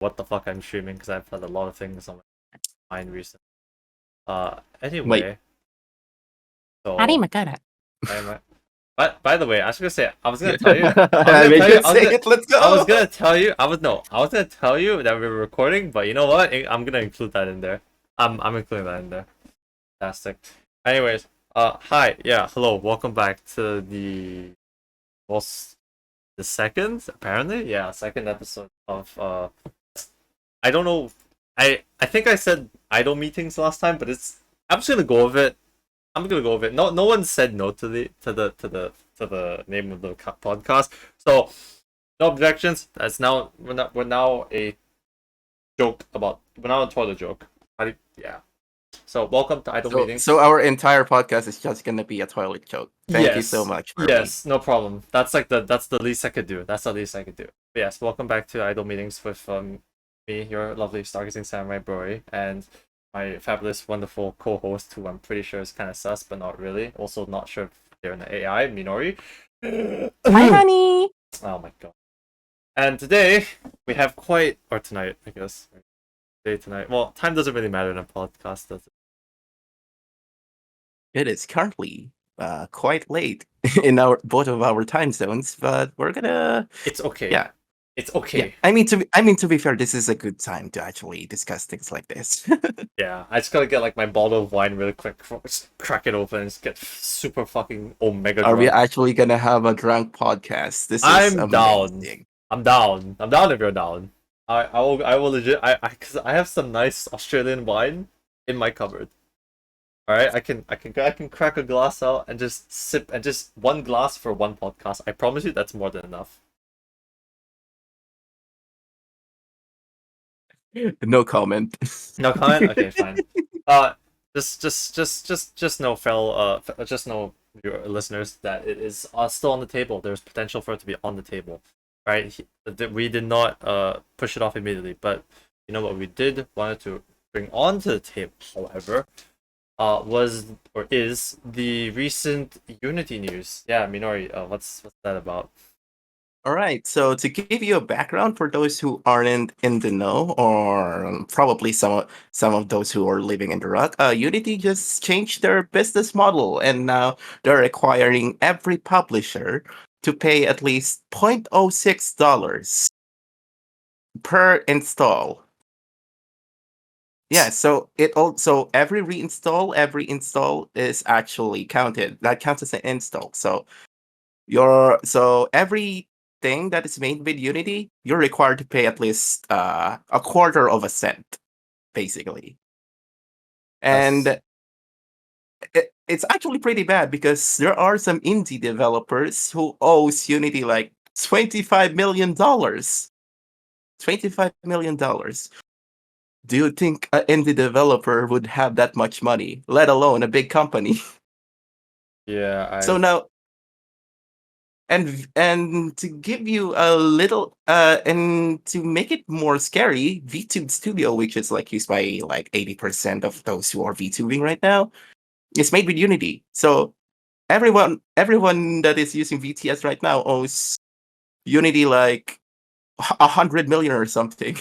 what the fuck I'm streaming because I've had a lot of things on my mind recently. Wait, Anyway, Hari so magana. I'm. But by the way, I was gonna say I was gonna tell you. I was I gonna mean, tell you. just say it. Let's I was go. gonna tell you. I was gonna tell you that we were recording, but you know what? I'm gonna include that in there. I'm including that in there. Fantastic. Anyways, hi, yeah, hello, welcome back to most the second apparently, yeah, second episode of I don't know, I think I said idle meetings last time, but I'm just gonna go with it. I'm gonna go with it. No one said no to the name of the podcast, so no objections. That's now we're now a joke about we're now a toilet joke. Yeah. So welcome to idle So, meetings. so our entire podcast is just gonna be a toilet joke. Thank you so Yes. much, Furby. Yes, no problem. That's the least I could do. That's the least I could do. But yes, welcome back to Idle Meetings with me, your lovely Stargazing Samurai Broy, and my fabulous, wonderful co-host, who I'm pretty sure is kind of sus, but not really. Also, not sure if they're an AI, Minori. Hi, honey. Oh my god. And today we have or tonight, I guess. Tonight. Well, time doesn't really matter in a podcast, does it? It is currently quite late in both of our time zones, but we're gonna. It's okay. Yeah, it's okay. yeah. I mean to be fair, this is a good time to actually discuss things like this. Yeah, I just gotta get like my bottle of wine really quick, just crack it open, and just get super fucking omega Are we drunk. actually gonna have a drunk podcast? This is I'm down. amazing. I'm down. I'm down if you're down. I will legit cause I have some nice Australian wine in my cupboard. All right, I can crack a glass out and just sip and just one glass for one podcast. I promise you that's more than enough. No comment. No comment. Okay, fine. Just know, just know your listeners that it is still on the table. There's potential for it to be on the table, right? We did not push it off immediately, but you know what we did wanted to bring onto the table, however, was or is the recent Unity news. Yeah, Minori, what's that about? All right. So to give you a background for those who aren't in the know, or probably some of those who are living in the rut, Unity just changed their business model, and now they're requiring every publisher to pay at least $0.06 per install. Yeah. So it also every install is actually counted. That counts as an install. So everything that is made with Unity, you're required to pay at least a quarter of a cent, basically. That's And it's actually pretty bad because there are some indie developers who owes Unity like $25 million. $25 million. Do you think an indie developer would have that much money, let alone a big company? yeah, So now, and to give you a little and to make it more scary, VTube Studio, which is like used by like 80% of those who are VTubing right now, is made with Unity. So everyone that is using VTS right now owes Unity like 100 million or something.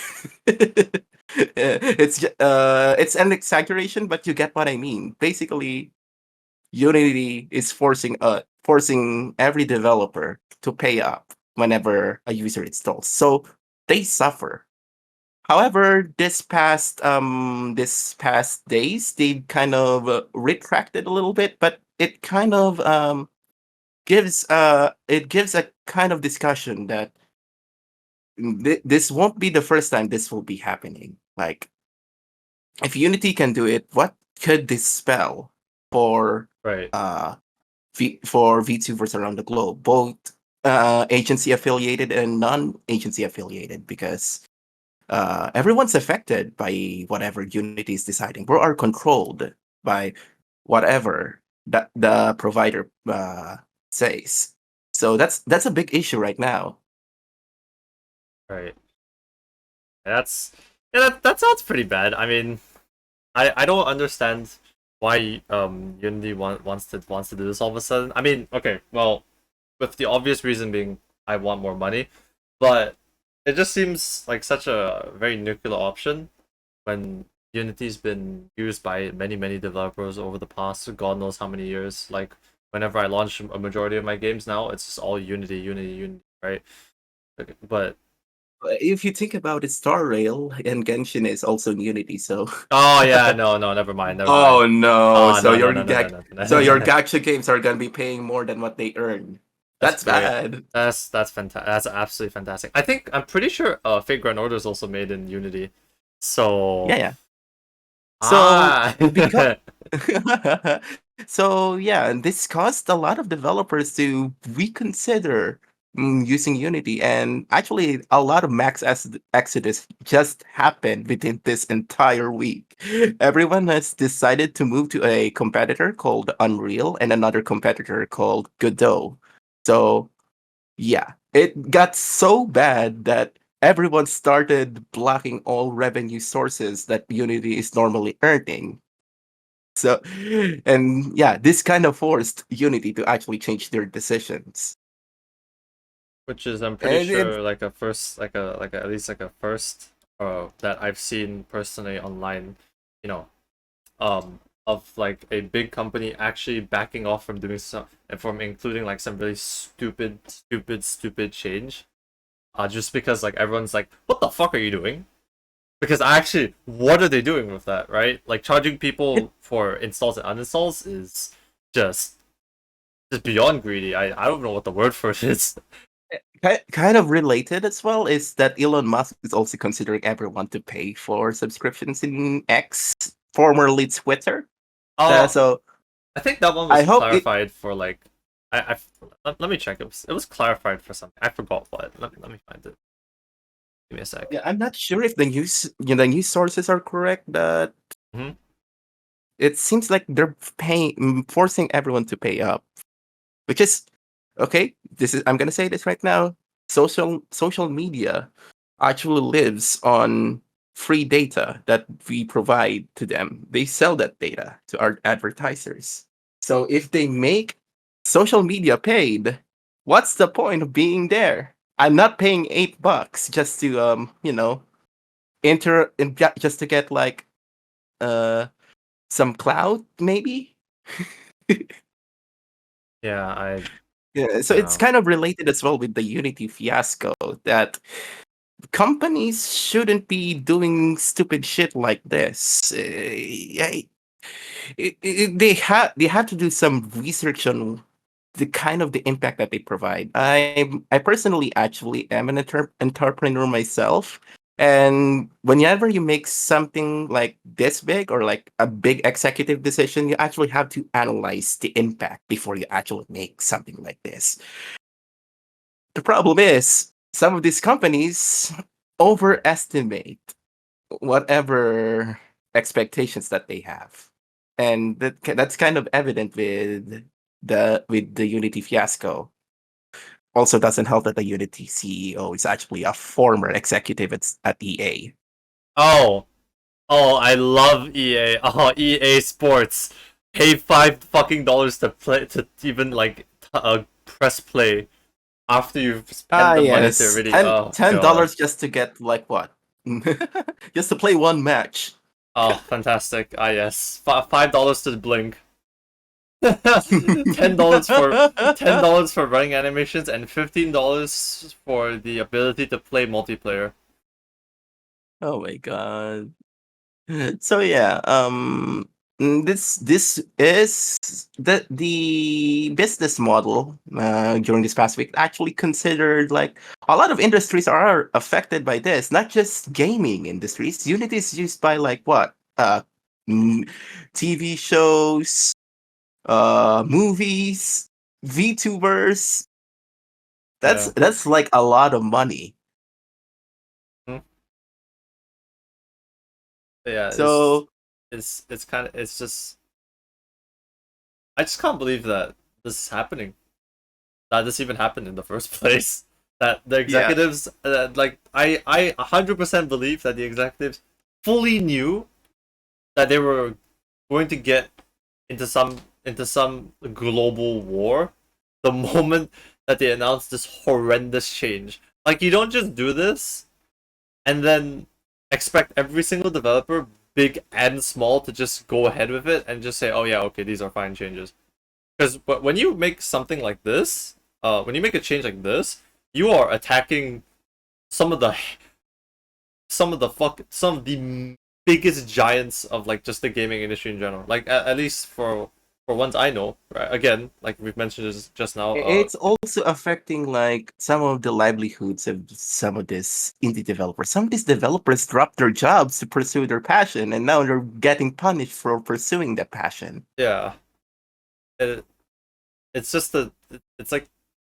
It's an exaggeration, but you get what I mean. Basically, Unity is forcing every developer to pay up whenever a user installs. So they suffer. However, this past days, they've kind of retracted a little bit, but it kind of gives a kind of discussion that this won't be the first time this will be happening. Like, if Unity can do it, what could this spell for right. for VTubers around the globe, both agency affiliated and non-agency affiliated, because everyone's affected by whatever Unity is deciding. We are controlled by whatever that the provider says. So that's a big issue right now. Right. That's that sounds pretty bad. I mean, I don't understand why Unity wants to do this all of a sudden. I mean, okay, well, with the obvious reason being I want more money, but it just seems like such a very nuclear option when Unity's been used by many developers over the past God knows how many years. Like whenever I launch a majority of my games now, it's just all Unity, right? But If you think about it, Star Rail and Genshin is also in Unity, so. oh yeah, no, never mind, never Oh mind. no! Oh So no your no no no no no. so your no. gacha games are gonna be paying more than what they earn. That's That's great. bad. That's fantastic. That's absolutely fantastic. I'm pretty sure Fate Grand Order is also made in Unity. So Yeah, yeah. So ah because so yeah, and this caused a lot of developers to reconsider using Unity, and actually a lot of exodus just happened within this entire week. Everyone has decided to move to a competitor called Unreal and another competitor called Godot. So yeah, it got so bad that everyone started blocking all revenue sources that Unity is normally earning. So, and yeah, this kind of forced Unity to actually change their decisions. which is I'm pretty And it, sure like a first like a, at least like a first that I've seen personally online, you know, of like a big company actually backing off from doing some and from including like some really stupid change. Just because like everyone's like, what the fuck are you doing? Because actually, what are they doing with that, right? Like charging it people for installs and uninstalls is just just beyond greedy. I don't know what the word for it is. kind of related as well is that Elon Musk is also considering everyone to pay for subscriptions in X, formerly Twitter. Oh, So I think that one I was hope it. clarified for like I let me check. It was clarified for something. I forgot what. Let me find it. Give me a sec. Yeah, I'm not sure if the news sources are correct. That Hmm. it seems like they're forcing everyone to pay up, which is okay. This is I'm gonna say this right now. Social media actually lives on free data that we provide to them. They sell that data to our advertisers. So if they make social media paid, what's the point of being there? I'm not paying $8 just to just to get like uh some cloud maybe. Yeah, I Yeah, so you it's know. kind of related as well with the Unity fiasco that companies shouldn't be doing stupid shit like this. They have to do some research on the kind of the impact that they provide. I personally actually am an entrepreneur myself, and whenever you make something like this big or like a big executive decision, you actually have to analyze the impact before you actually make something like this. The problem is some of these companies overestimate whatever expectations that they have, and that's kind of evident with the Unity fiasco. Also, doesn't help that the Unity CEO is actually a former executive at EA. Oh, oh, I love EA. Oh, EA Sports. Pay $5 to play to even like press play after you've spent Ah, the money to yes, really. ten Oh ten god. dollars just to get like what? Just to play one match. Oh, fantastic. Ah yes, $5 to blink. $10 for $10 for running animations and $15 for the ability to play multiplayer. Oh my god. So yeah, this is the business model during this past week actually considered like a lot of industries are affected by this, not just gaming industries. Unity is used by like what mm, TV shows, movies, VTubers. Yeah. That's like a lot of money. Hmm. Yeah, So it's kind of it's just I just can't believe that this is happening. That this even happened in the first place. That the yeah. executives, like I 100% believe that the executives fully knew that they were going to get into some global war the moment that they announced this horrendous change. Like you don't just do this and then expect every single developer, big and small, to just go ahead with it and just say, "Oh yeah, okay, these are fine changes." Because when you make something like this, when you make a change like this, you are attacking some of the some of the biggest giants of like just the gaming industry in general. Like at least for ones I know, right? Again, like we've mentioned just now. It's also affecting like some of the livelihoods of some of these indie developers. Some of these developers dropped their jobs to pursue their passion, and now they're getting punished for pursuing that passion. Yeah, it, it's just it's like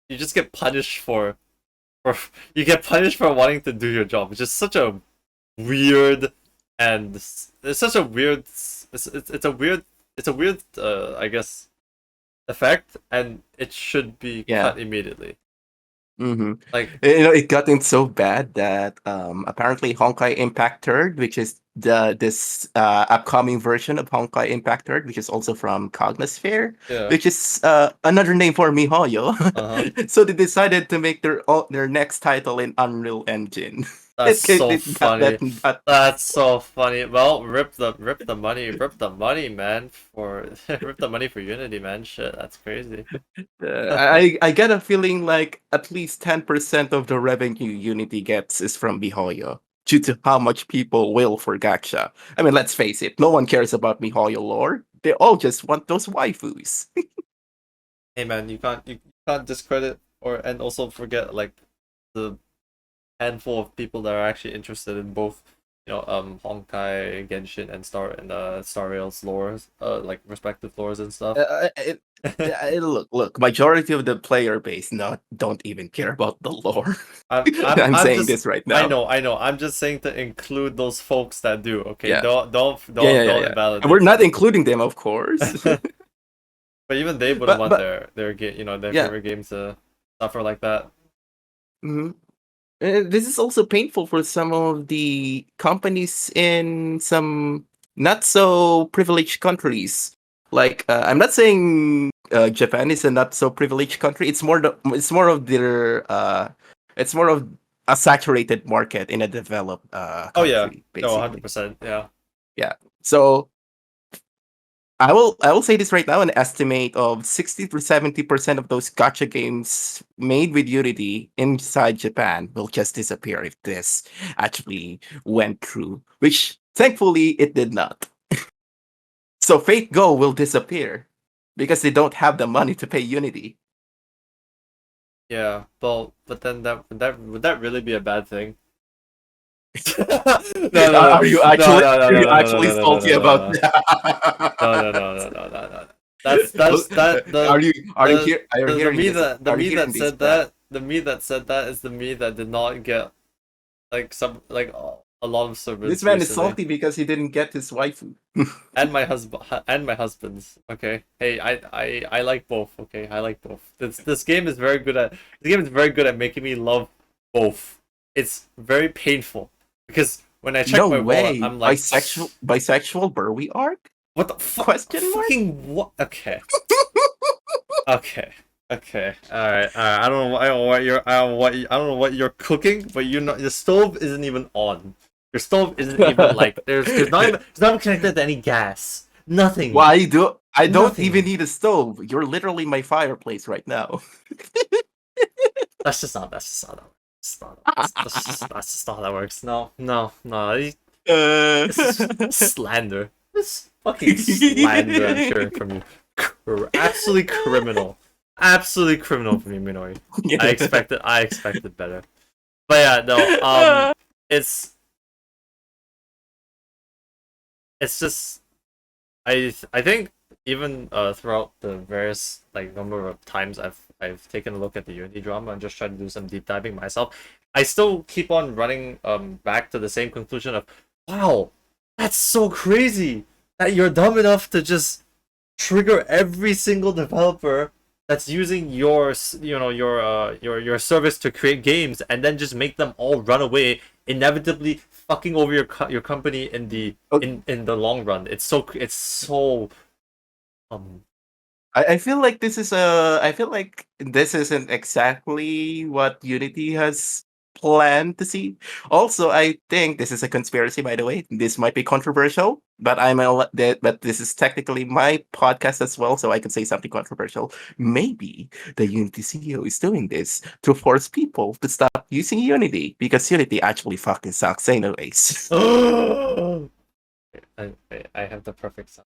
you just get punished for you get punished for wanting to do your job, which is such a weird and it's such a weird it's a weird I guess effect, and it should be Yeah. cut immediately. Mm-hmm. Like It gotten so bad that apparently Honkai Impact Third, which is this upcoming version of Honkai Impact Third, which is also from Cognosphere, yeah, which is another name for MiHoYo. So they decided to make their next title in Unreal Engine. that's so It got funny. that. That's so funny. Well, rip the money, man. For rip the money for Unity, man. Shit, that's crazy. I get a feeling like at least 10% of the revenue Unity gets is from MiHoYo due to how much people will for gacha. I mean, let's face it, no one cares about MiHoYo lore. They all just want those waifus. Hey man, you can't discredit or and also forget like the handful of people that are actually interested in both, Honkai, Genshin, and Star Rail's lores, like respective lores and stuff. Look, majority of the player base don't even care about the lore. I'm I'm saying just this right now. I know. I'm just saying to include those folks that do. Okay, Yeah. don't Yeah. invalidate. And we're not them. including them, of course. But even they wouldn't want but their their yeah. favorite games to suffer like that. Mhm. This is also painful for some of the companies in some not so privileged countries. Like I'm not saying Japan is a not so privileged country. It's more of their it's more of a saturated market in a developed Oh yeah, country, no, basically. 100%. Yeah. Yeah. So I will say this right now, an estimate of 60 to 70% of those gacha games made with Unity inside Japan will just disappear if this actually went through, which thankfully it did not. So Fate Go will disappear because they don't have the money to pay Unity. Yeah, but then would that really be a bad thing? No, no, Are you no, no, actually no, no, are no, you no, no, actually no, no, no, salty no, about no, no, no, that? no, no, no, no, no. That's that Are you the hearing me this? that Are you hearing this, Brad? the me that said that is the me that did not get like some like a lot of This servants man is recently, salty because he didn't get his waifu. and my husband's. Okay, hey, I like both. Okay, I like both. This game is very good at making me love both. It's very painful because when I check No my wallet, way. I'm like, Bisexual Burwy arc? what the fuck? Question mark? Fucking what? Okay. Okay. Okay. All right. All right. I don't know what you're. I don't know what you're cooking, but you're not. The stove isn't even on. Your stove isn't even like. It's not even connected to any gas. Nothing. I don't even Nothing. need a stove. You're literally my fireplace right now. That's just not. That's just not. That's just not how that works. No. No. No. This is slander. This fucking slander I'm hearing from you. Absolutely criminal. Absolutely criminal from you, Minori. I expected better. But yeah, no. It's just I think even throughout the various like number of times I've taken a look at the Unity drama and just tried to do some deep diving myself, I still keep on running back to the same conclusion of, wow, that's so crazy that you're dumb enough to just trigger every single developer that's using your service to create games, and then just make them all run away, inevitably fucking over your company in Okay, in the long run. It's so um I feel like this is a. I feel like this isn't exactly what Unity has plan to see. Also, I think this is a conspiracy, by the way. This might be controversial, but but this is technically my podcast as well, so I can say something controversial. Maybe the Unity CEO is doing this to force people to stop using Unity because Unity actually fucking sucks anyways. I have the perfect sound.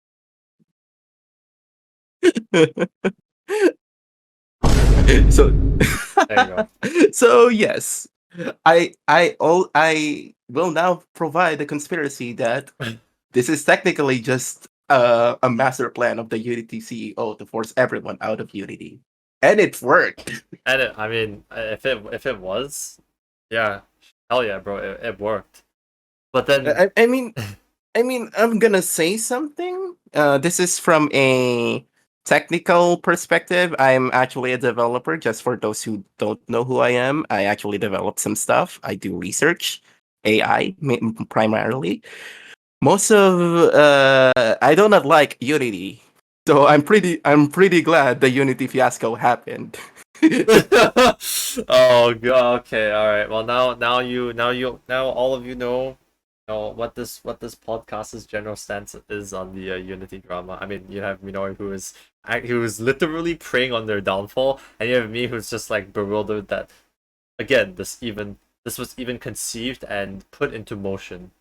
So There you go. so yes, I will now provide the conspiracy that this is technically just a master plan of the Unity CEO to force everyone out of Unity, and it worked. And I mean, if it was, yeah, hell yeah, bro, it worked. But then, I mean, I'm gonna say something. This is from a technical perspective. I'm actually a developer. Just for those who don't know who I am, I actually develop some stuff. I do research, AI primarily. Most of I do not like Unity, so I'm pretty glad the Unity fiasco happened. oh god, okay, all right. Well, now all of you know what this podcast's general stance is on the Unity drama. I mean, you have Minori who is literally preying on their downfall, and you have me who's just like bewildered that again this was even conceived and put into motion.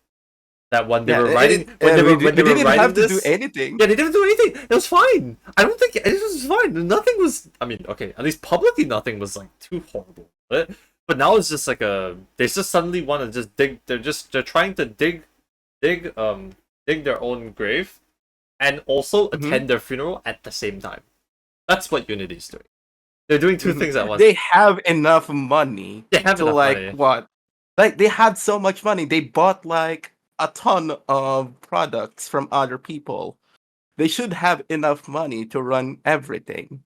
That when they Yeah, were writing when they we, were when they we were didn't writing have to do this, anything. yeah, they didn't do anything. It was fine. I don't think it was fine. Nothing was. I mean, okay, at least publicly, nothing was like too horrible. But now it's just like they just suddenly want to just dig. They're trying to dig their own grave, and also Mhm. attend their funeral at the same time. That's what Unity's doing. They're doing two things at once. They have enough money They have to enough like money. what? Like they had so much money. They bought like a ton of products from other people. They should have enough money to run everything.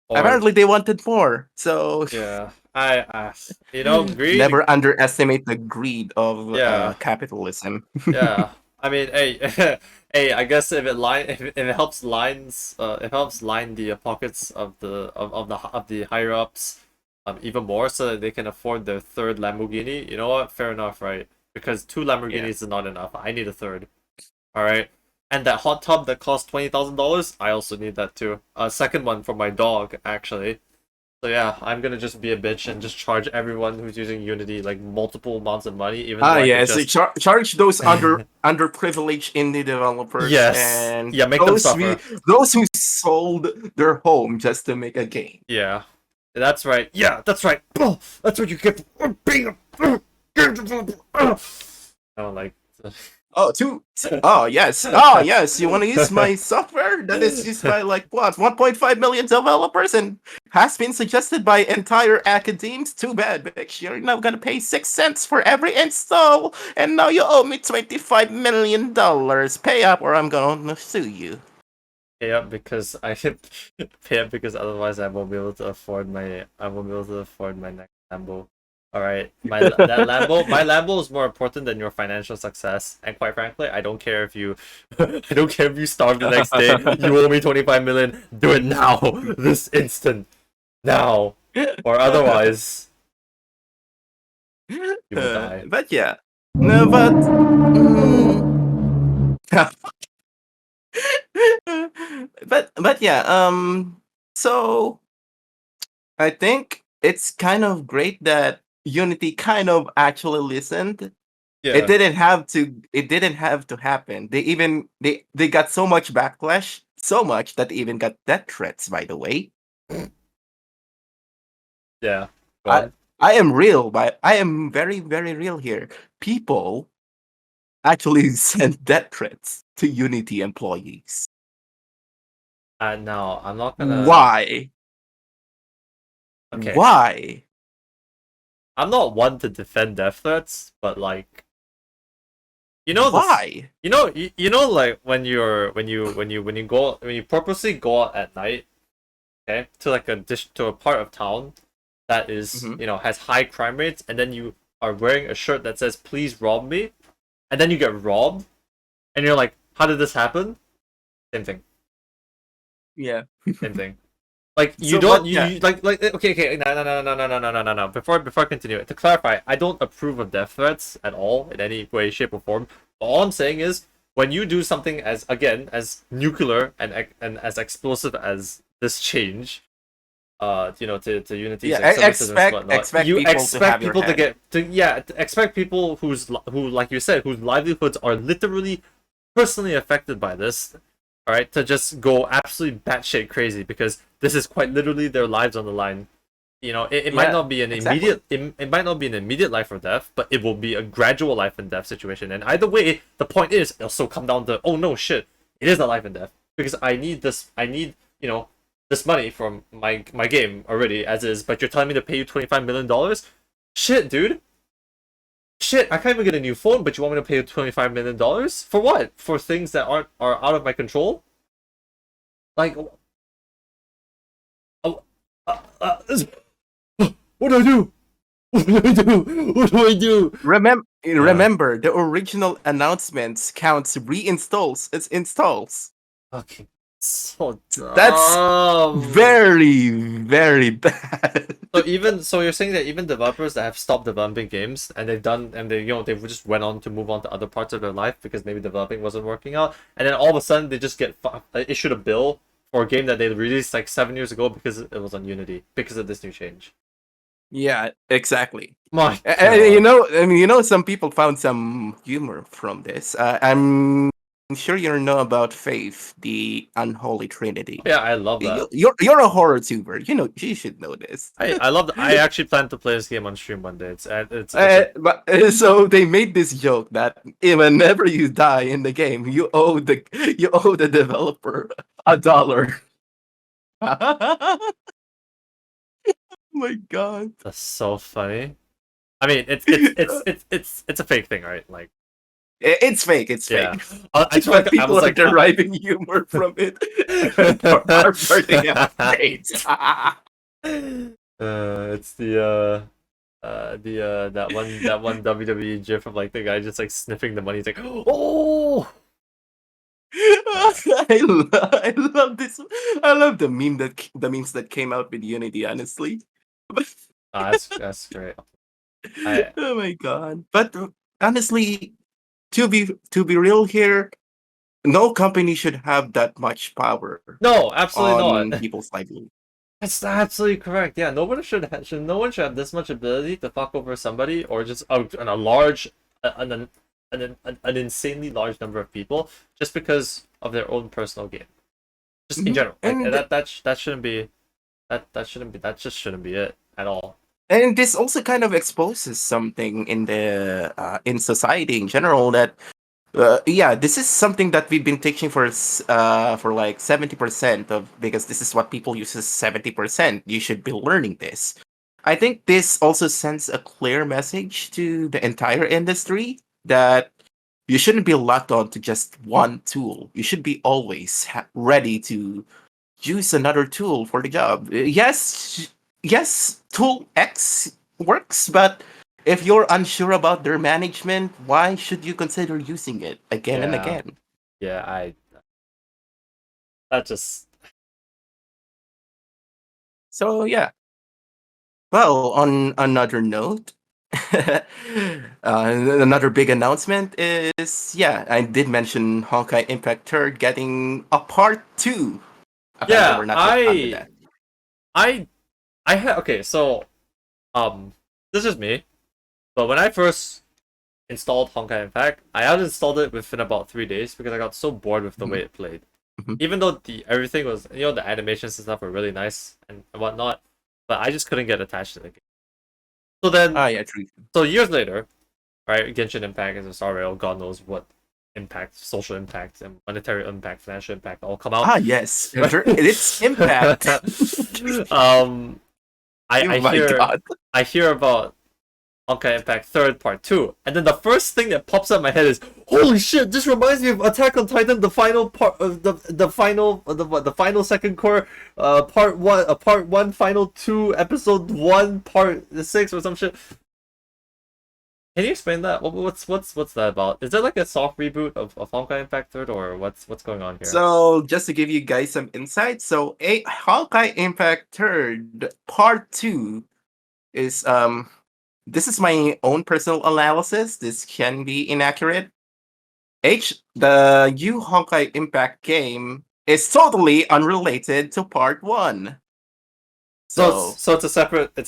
Or Apparently they wanted more. So yeah, greed. never underestimate the greed of Yeah. capitalism. Yeah, I mean, hey, hey, I guess if it helps it helps line the pockets of the higher ups, even more so that they can afford their third Lamborghini. You know what? Fair enough, right? Because two Yeah. Lamborghinis is not enough. I need a third. All right, and that hot tub that costs $20,000, I also need that too. A second one for my dog, actually. So yeah, I'm gonna just be a bitch and just charge everyone who's using Unity like multiple amounts of money, even though I could Yes, just charge those underprivileged indie developers yes, and yeah, make them we suffer. those who sold their home just to make a game. Yeah, that's right. Yeah, that's right. Oh, that's what you get for being a game developer. I don't like. Oh, oh yes. Oh yes. You want to use my software that is used by like what 1.5 million developers and has been suggested by entire academies? Too bad, bitch. You're now gonna pay 6 cents for every install, and now you owe me $25 million. Pay up, or I'm gonna sue you. Pay up because pay up because otherwise I won't be able to afford my next Lambo. All right, my Lambo is more important than your financial success. And quite frankly, I don't care if you I don't care if you starve the next day. You owe me 25 million. Do it now, this instant, now, or otherwise you will die. But yeah, no, but. But yeah, so I think it's kind of great that Unity kind of actually listened. Yeah, It didn't have to happen. They got so much backlash, so much that they even got death threats, by the way. yeah. Go I on. I am real, but I am very, very real here. People actually sent death threats to Unity employees. No, I'm not gonna. Why? Okay, Why? I'm not one to defend death threats, but like you know this, Why? like when you purposely go out at night, okay, to like to a part of town that is Mhm. has high crime rates, and then you are wearing a shirt that says "Please rob me," and then you get robbed, and you're like, "How did this happen?" Same thing. Yeah. Same thing. Like you So, don't but yeah, like okay no. Before I continue, to clarify, I don't approve of death threats at all in any way, shape, or form. All I'm saying is when you do something as again as nuclear and as explosive as this change, to Unity's yeah. like services and whatnot, Expect you people to expect have your people to hand. get to expect people who like you said whose livelihoods are literally personally affected by this, all right, to just go absolutely batshit crazy because this is quite literally their lives on the line. It might Yeah, not be an exactly. it might not be an immediate life or death, but it will be a gradual life and death situation. And either way, the point is it'll still come down to, oh no shit, it is a life and death because I need this money from my game already as is, but you're telling me to pay you $25 million. Shit, dude. Shit, I can't even get a new phone, but you want me to pay you $25 million for what? For things that are out of my control? Like, oh, what do I do? What do I do? What do I do? Uh, Remember, the original announcements counts reinstalls as installs. fucking so That's dumb. very, very bad. So you're saying that even developers that have stopped developing games and they've just went on to move on to other parts of their life because maybe developing wasn't working out, and then all of a sudden they just get issued a bill for a game that they released like 7 years ago because it was on Unity because of this new change. Yeah, exactly. My You God. know, I mean, some people found some humor from this. I'm sure you know about Faith, the unholy trinity. Yeah, I love that. You're a horror tuber. You should know this. I love that. I actually plan to play this game on stream one day. It's a But so they made this joke that whenever you die in the game, you owe the developer $1. Oh my god. that's so funny. I mean, it's a fake thing, right? Like, It's fake. It's yeah. fake. I just But I people was are like, deriving humor from it are burning out dates. it's the that one WWE gif of like the guy just like sniffing the money. He's like, oh, I love this. I love the memes that came out with Unity. Honestly, but that's great. I oh my god! But honestly, to be real here, no company should have that much power no, absolutely on not. people's livelihood. That's absolutely correct. Yeah, no one should have this much ability to fuck over somebody or just a large, an insanely large number of people just because of their own personal gain. Just in Mhm. general, like that shouldn't be that just shouldn't be it at all. And this also kind of exposes something in society in general that yeah, this is something that we've been teaching for like 70% of, because this is what people use as 70%. You should be learning this. I think this also sends a clear message to the entire industry that you shouldn't be locked on to just one tool. You should be always ready to use another tool for the job. Yes, tool X works, but if you're unsure about their management, why should you consider using it again and Yeah, again? yeah. That just So yeah. Well, on another note, another big announcement is, yeah, I did mention Honkai Impact Third getting a part two. Apparently, yeah. we're not yet done with that. I I had okay. So um, this is me. But when I first installed Honkai Impact, I uninstalled it within about 3 days because I got so bored with the way Mhm, it played. mhm. Even though the everything was, the animations and stuff were really nice and whatnot, but I just couldn't get attached to the game. So then, Ah, yeah, true. so years later, right, Genshin Impact is a Star Rail, God knows what impact, social impact, and monetary impact, financial impact all come out. Ah, yes, it's Impact. um, Oh I my hear god. I hear about Honkai Impact Third Part 2. And then the first thing that pops up in my head is, holy shit, this reminds me of Attack on Titan, the final part of the final second core, part one, final two, episode one, part 6 or some shit. Can you explain that? What's that about? Is there like a soft reboot of Honkai Impact Third, or what's going on here? So just to give you guys some insight, so a Honkai Impact Third Part 2 is this is my own personal analysis. This can be inaccurate. The new Honkai Impact game is totally unrelated to Part 1. So So it's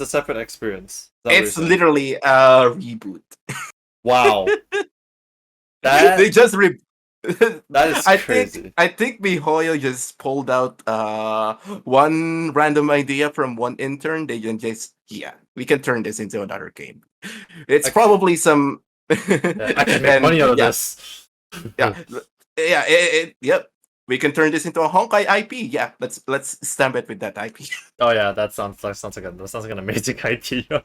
a separate experience. Is that what you're it's saying? literally a reboot. Wow. They That just that is I crazy. think MiHoYo just pulled out one random idea from one intern. They just yeah, we can turn this into another game. It's Like, probably some yeah, I can make money and out of yeah, this. yeah, yeah, yep. We can turn this into a Honkai IP. Yeah, let's stamp it with that IP. Oh yeah, that sounds like an amazing idea.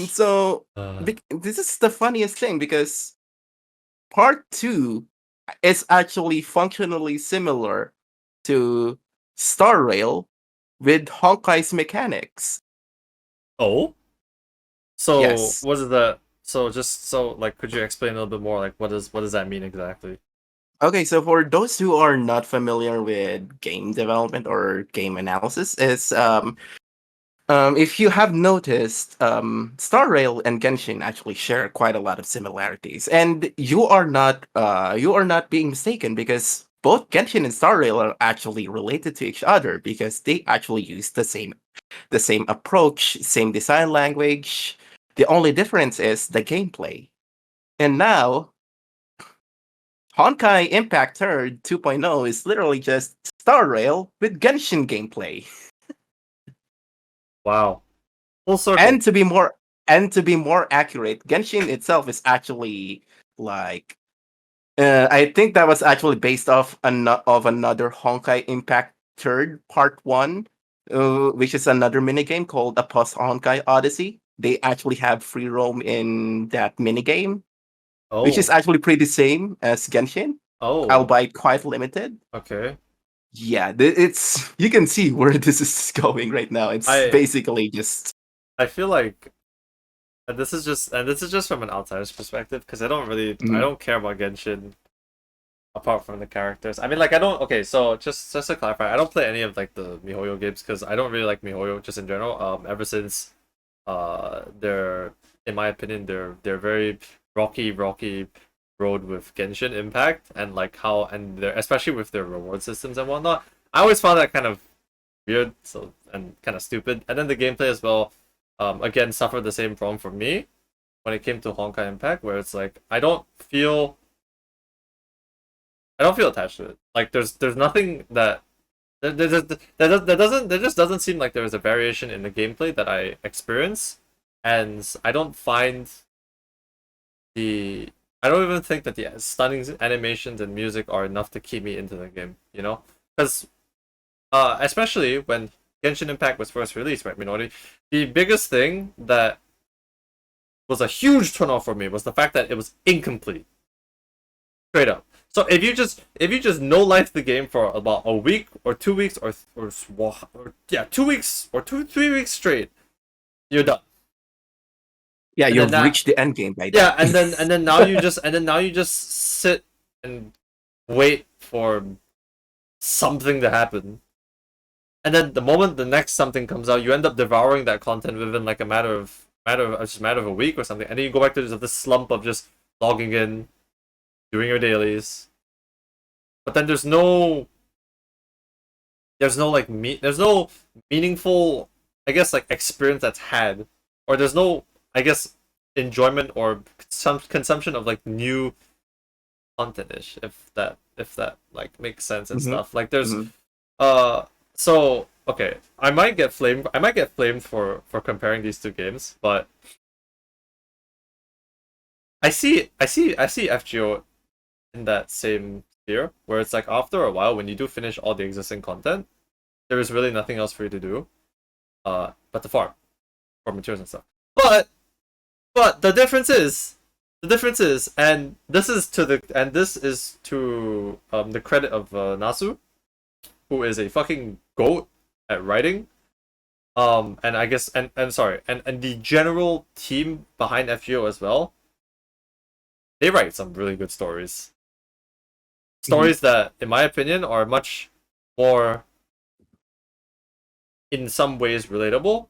So Uh, this is the funniest thing because part two is actually functionally similar to Star Rail with Honkai's mechanics. oh, so Yes. what is that? So just so like, could you explain a little bit more? Like, what does that mean exactly? Okay, so for those who are not familiar with game development or game analysis, is if you have noticed, Star Rail and Genshin actually share quite a lot of similarities, and you are not being mistaken because both Genshin and Star Rail are actually related to each other because they actually use the same approach, same design language. The only difference is the gameplay. And now Honkai Impact Third 2.0 is literally just Star Rail with Genshin gameplay. Wow, full circle. And to be more and to be more accurate, Genshin itself is actually like I think that was actually based off of another Honkai Impact Third Part One, which is another minigame called A Post Honkai Odyssey. They actually have free roam in that minigame, which is Oh, actually pretty same as Genshin, oh, albeit quite limited. okay. Yeah, it's you can see where this is going right now. It's I basically just I feel like and this is just from an outsider's perspective because I mhm, don't care about Genshin apart from the characters. I mean, like I don't. Okay, so just to clarify, I don't play any of like the MiHoYo games because I don't really like MiHoYo just in general. Ever since they're in my opinion they're very rocky road with Genshin Impact and like how and they're especially with their reward systems and whatnot. I always found that kind of weird and kind of stupid. And then the gameplay as well, again suffered the same problem for me when it came to Honkai Impact, where it's like I don't feel attached to it. Like there's nothing that there just doesn't seem like there is a variation in the gameplay that I experience, and the I don't even think that the stunning animations and music are enough to keep me into the game. You know, because especially when Genshin Impact was first released, right, Minori, the biggest thing that was a huge turnoff for me was the fact that it was incomplete. Straight up. So if you just no life the game for about a week or 2 weeks or yeah 2 weeks or 3 weeks straight, you're done. yeah, And then you've that reached the end game by then. yeah, and then now you just sit and wait for something to happen. And then the moment the next something comes out, you end up devouring that content within like a matter of a week or something, and then you go back to this slump of just logging in, doing your dailies. But then there's no meaningful, I guess, like experience that's had, or there's no, I guess, enjoyment or some consumption of like new content ish, if that like makes sense and Mhm, stuff. Like there's mhm. uh so okay, I might get flamed for comparing these two games, but I see FGO in that same sphere where it's like after a while when you do finish all the existing content, there is really nothing else for you to do, but to farm for materials and stuff. But the difference is, and this is to the credit of Nasu, who is a fucking goat at writing. And I guess and sorry, and the general team behind FGO as well, they write some really good stories. Mhm. Stories that, in my opinion, are much more, in some ways, relatable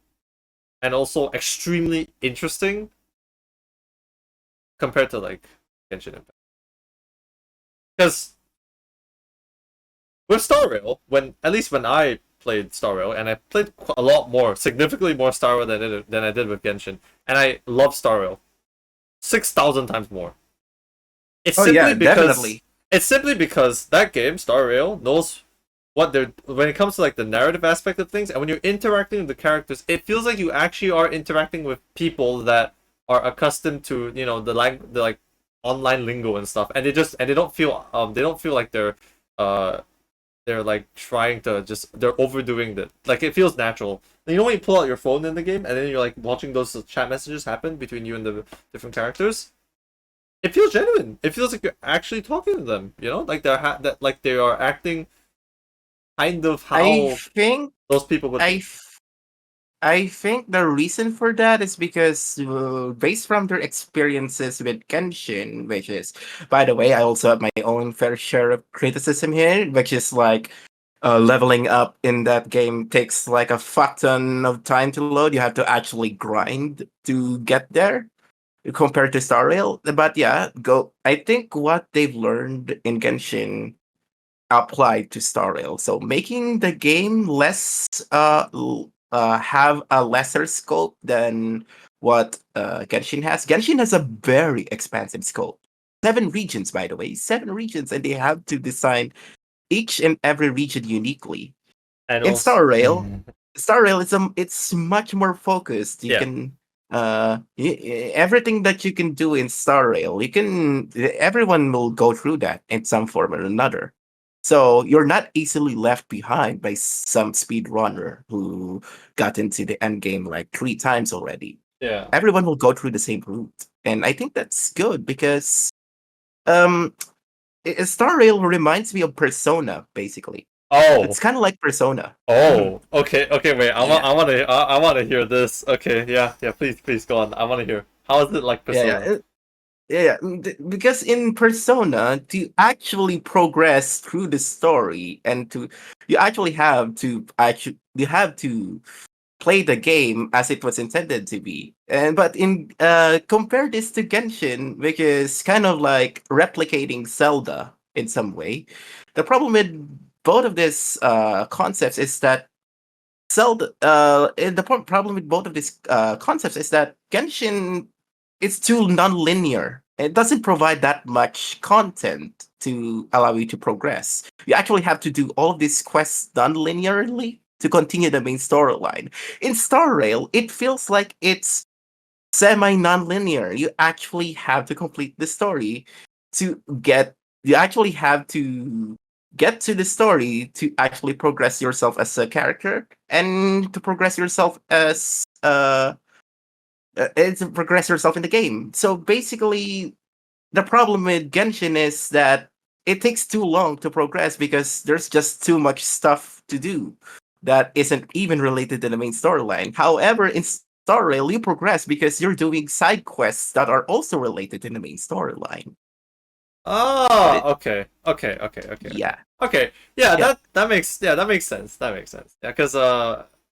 and also extremely interesting compared to like Genshin Impact. Because with Star Rail, when at least when I played Star Rail, and I played a lot more, significantly more Star Rail than I did with Genshin, and I love Star Rail 6,000 times more. It's Oh yeah, simply because definitely. it's simply because that game, Star Rail, knows what they're when it comes to like the narrative aspect of things, and when you're interacting with the characters, it feels like you actually are interacting with people that are accustomed to, the like online lingo and stuff, and they don't feel like uh they're like trying to just they're overdoing it. Like it feels natural. You know when you pull out your phone in the game and then you're like watching those chat messages happen between you and the different characters, it feels genuine. It feels like you're actually talking to them. Like that like they are acting kind of I how think those people would I be. f- I think the reason for that is because based from their experiences with Genshin, which is, by the way, I also have my own fair share of criticism here, which is like leveling up in that game takes like a fuck ton of time to load. You have to actually grind to get there compared to Star Rail. But yeah, go. I think what they've learned in Genshin applied to Star Rail. So making the game less have a lesser scope than what Genshin has. Genshin has a very expansive scope. 7 regions, by the way, 7 regions, and they have to design each and every region uniquely. And In also, Star Rail it's much more focused. You yeah, can everything that you can do in Star Rail, you can everyone will go through that in some form or another. So you're not easily left behind by some speedrunner who got into the end game like 3 times already. yeah. Everyone will go through the same route, and I think that's good because um, Star Rail reminds me of Persona. Basically, Oh, it's kind of like Persona. Mhm. oh. Okay, okay. Wait. Yeah, I want to hear this. Okay, yeah, yeah. Please go on. I want to hear. How is it like yeah, Persona? yeah. Because in Persona, to actually progress through the story and to you have to play the game as it was intended to be. And but in compare this to Genshin, which is kind of like replicating Zelda in some way. The problem with both of these concepts is that problem with both of these concepts is that Genshin is too non-linear. It doesn't provide that much content to allow you to progress. You actually have to do all of these quests non-linearly to continue the main storyline. In Star Rail, it feels like it's semi non-linear. You actually have to complete the story to get you actually have to get to the story to actually progress yourself as a character and to progress yourself as and to progress yourself in the game. So basically the problem with Genshin is that it takes too long to progress because there's just too much stuff to do that isn't even related to the main storyline. However, in Star Rail, you progress because you're doing side quests that are also related to the main storyline. Get Oh, it? okay, okay, okay, okay, okay. Yeah. Okay, yeah, Yeah. that makes sense. That makes sense. Yeah, because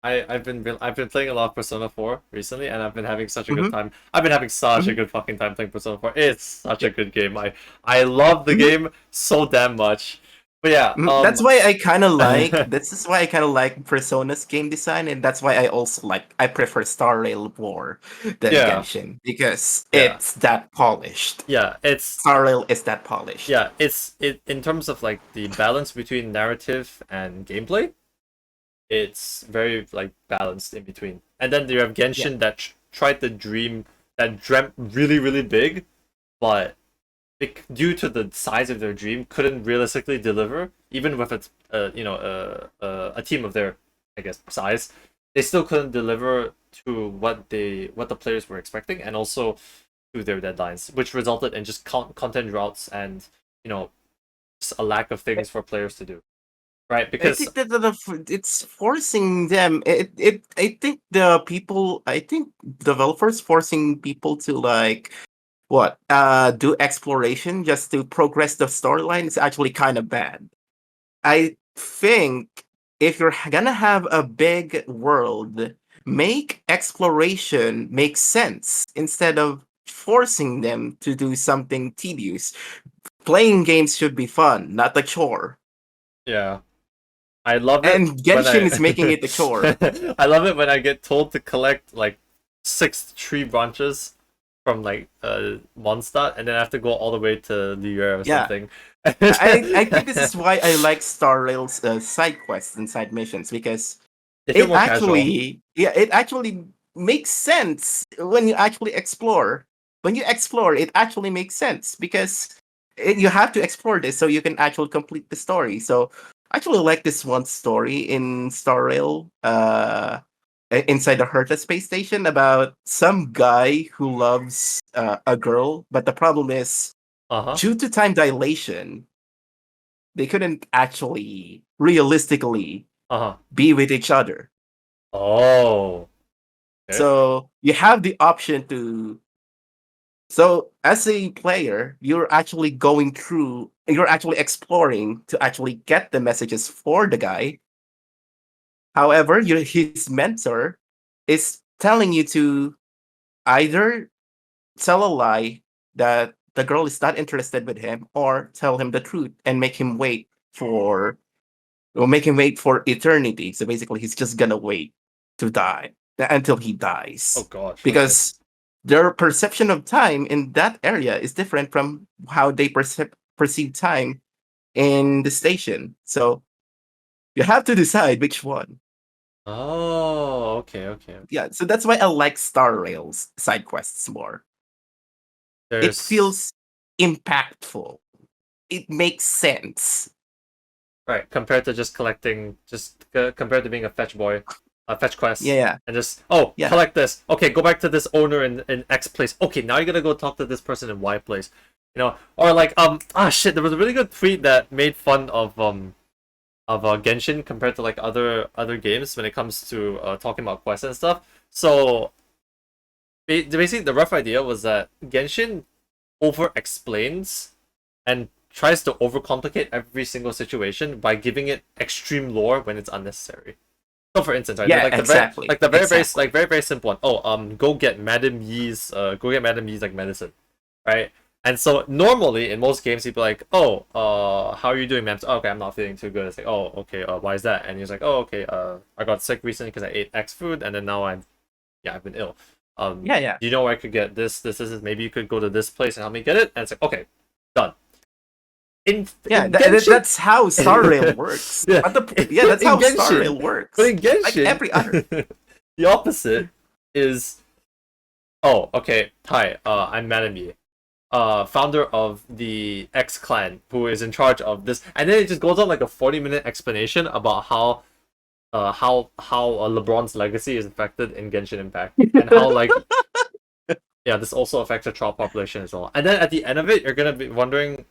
I've been playing a lot of Persona 4 recently, and I've been having such a good Hmm. time. I've been having such a Hmm. good fucking time playing Persona 4. It's such a Yeah. good game. I love the Hmm. game so damn much. But yeah, That's why I kind of like. This is why I kind of like Persona's game design, and that's why I also like. I prefer Star Rail more than yeah, Genshin because yeah, it's that polished. yeah. Star Rail is that polished. It's it in terms of like the balance between narrative and gameplay. It's very like balanced in between. And then you have Yeah. Genshin that tried the dream that dreamt really really big, but due to the size of their dream, couldn't realistically deliver. Even with a team of their, I guess, size, they still couldn't deliver to what the players were expecting, and also to their deadlines, which resulted in just content routes and you know just a lack of things for players to do. right? I Because think that it's forcing them. I think I think developers forcing people to like what do exploration just to progress the storyline is actually kind of bad. I think if you're gonna have a big world, make exploration make sense instead of forcing them to do something tedious. Playing games should be fun, not a chore. yeah, I love it And when Genshin I is making it a chore. I love it when I get told to collect like 6 tree branches from like Mondstadt, and then I have to go all the way to Liyue or Yeah, something. I think this is why I like Star Rail's side quests and side missions because They feel more casual. it actually makes sense when you actually explore. When you explore, it actually makes sense because you have to explore this so you can actually complete the story. So I actually like this one story in Star Rail, inside the Herta space station about some guy who loves a girl, but the problem is Uh-huh. due to time dilation, they couldn't actually realistically Uh-huh. be with each other. Oh. Okay. So you have the option to. So as a player, you're actually exploring to actually get the messages for the guy. However, his mentor is telling you to either tell a lie that the girl is not interested with him, or tell him the truth and make him wait for eternity. So basically, he's just gonna wait to die until he Oh dies gosh. Okay. because their perception of time in that area is different from how they perceive time in the station. So you have to decide which one. Oh, okay, okay. Yeah, so that's why I like Star Rail's side quests more. It There's feels impactful. It makes sense. right compared to just collecting, just compared to being a fetch boy, a fetch quest, Yeah, and just oh yeah. collect this. Okay, go back to this owner in X place. Okay, now you gotta go talk to this person in Y place. You know, or like shit. There was a really good tweet that made fun of Genshin compared to like other games when it comes to talking about quests and stuff. So basically, the rough idea was that Genshin over explains and tries to overcomplicate every single situation by giving it extreme lore when it's unnecessary. So for instance, right, Yeah, like exactly. the Exactly. very simple one. Oh, go get Madame Yi's like medicine, right? And so normally in most games he'd be like, oh, how are you doing, ma'am? So, okay, I'm not feeling too good. It's like, oh, okay, why is that? And he's like, oh, okay, I got sick recently because I ate X food, and then now I've been ill. Yeah, yeah. Do you know where I could get this? Maybe you could go to this place and help me get it. And it's like, okay, done. Yeah, In Genshin, that's how Star Rail works. yeah, Yeah, that's in how Star Genshin, Rail but works. in Like Genshin, every other. the opposite is, oh, okay, hi, I'm Manami, founder of the X clan, who is in charge of this, and then it just goes on like a 40-minute explanation about how LeBron's legacy is affected in Genshin Impact, and how like yeah, this also affects the child population as well. And then at the end of it, you're gonna be wondering,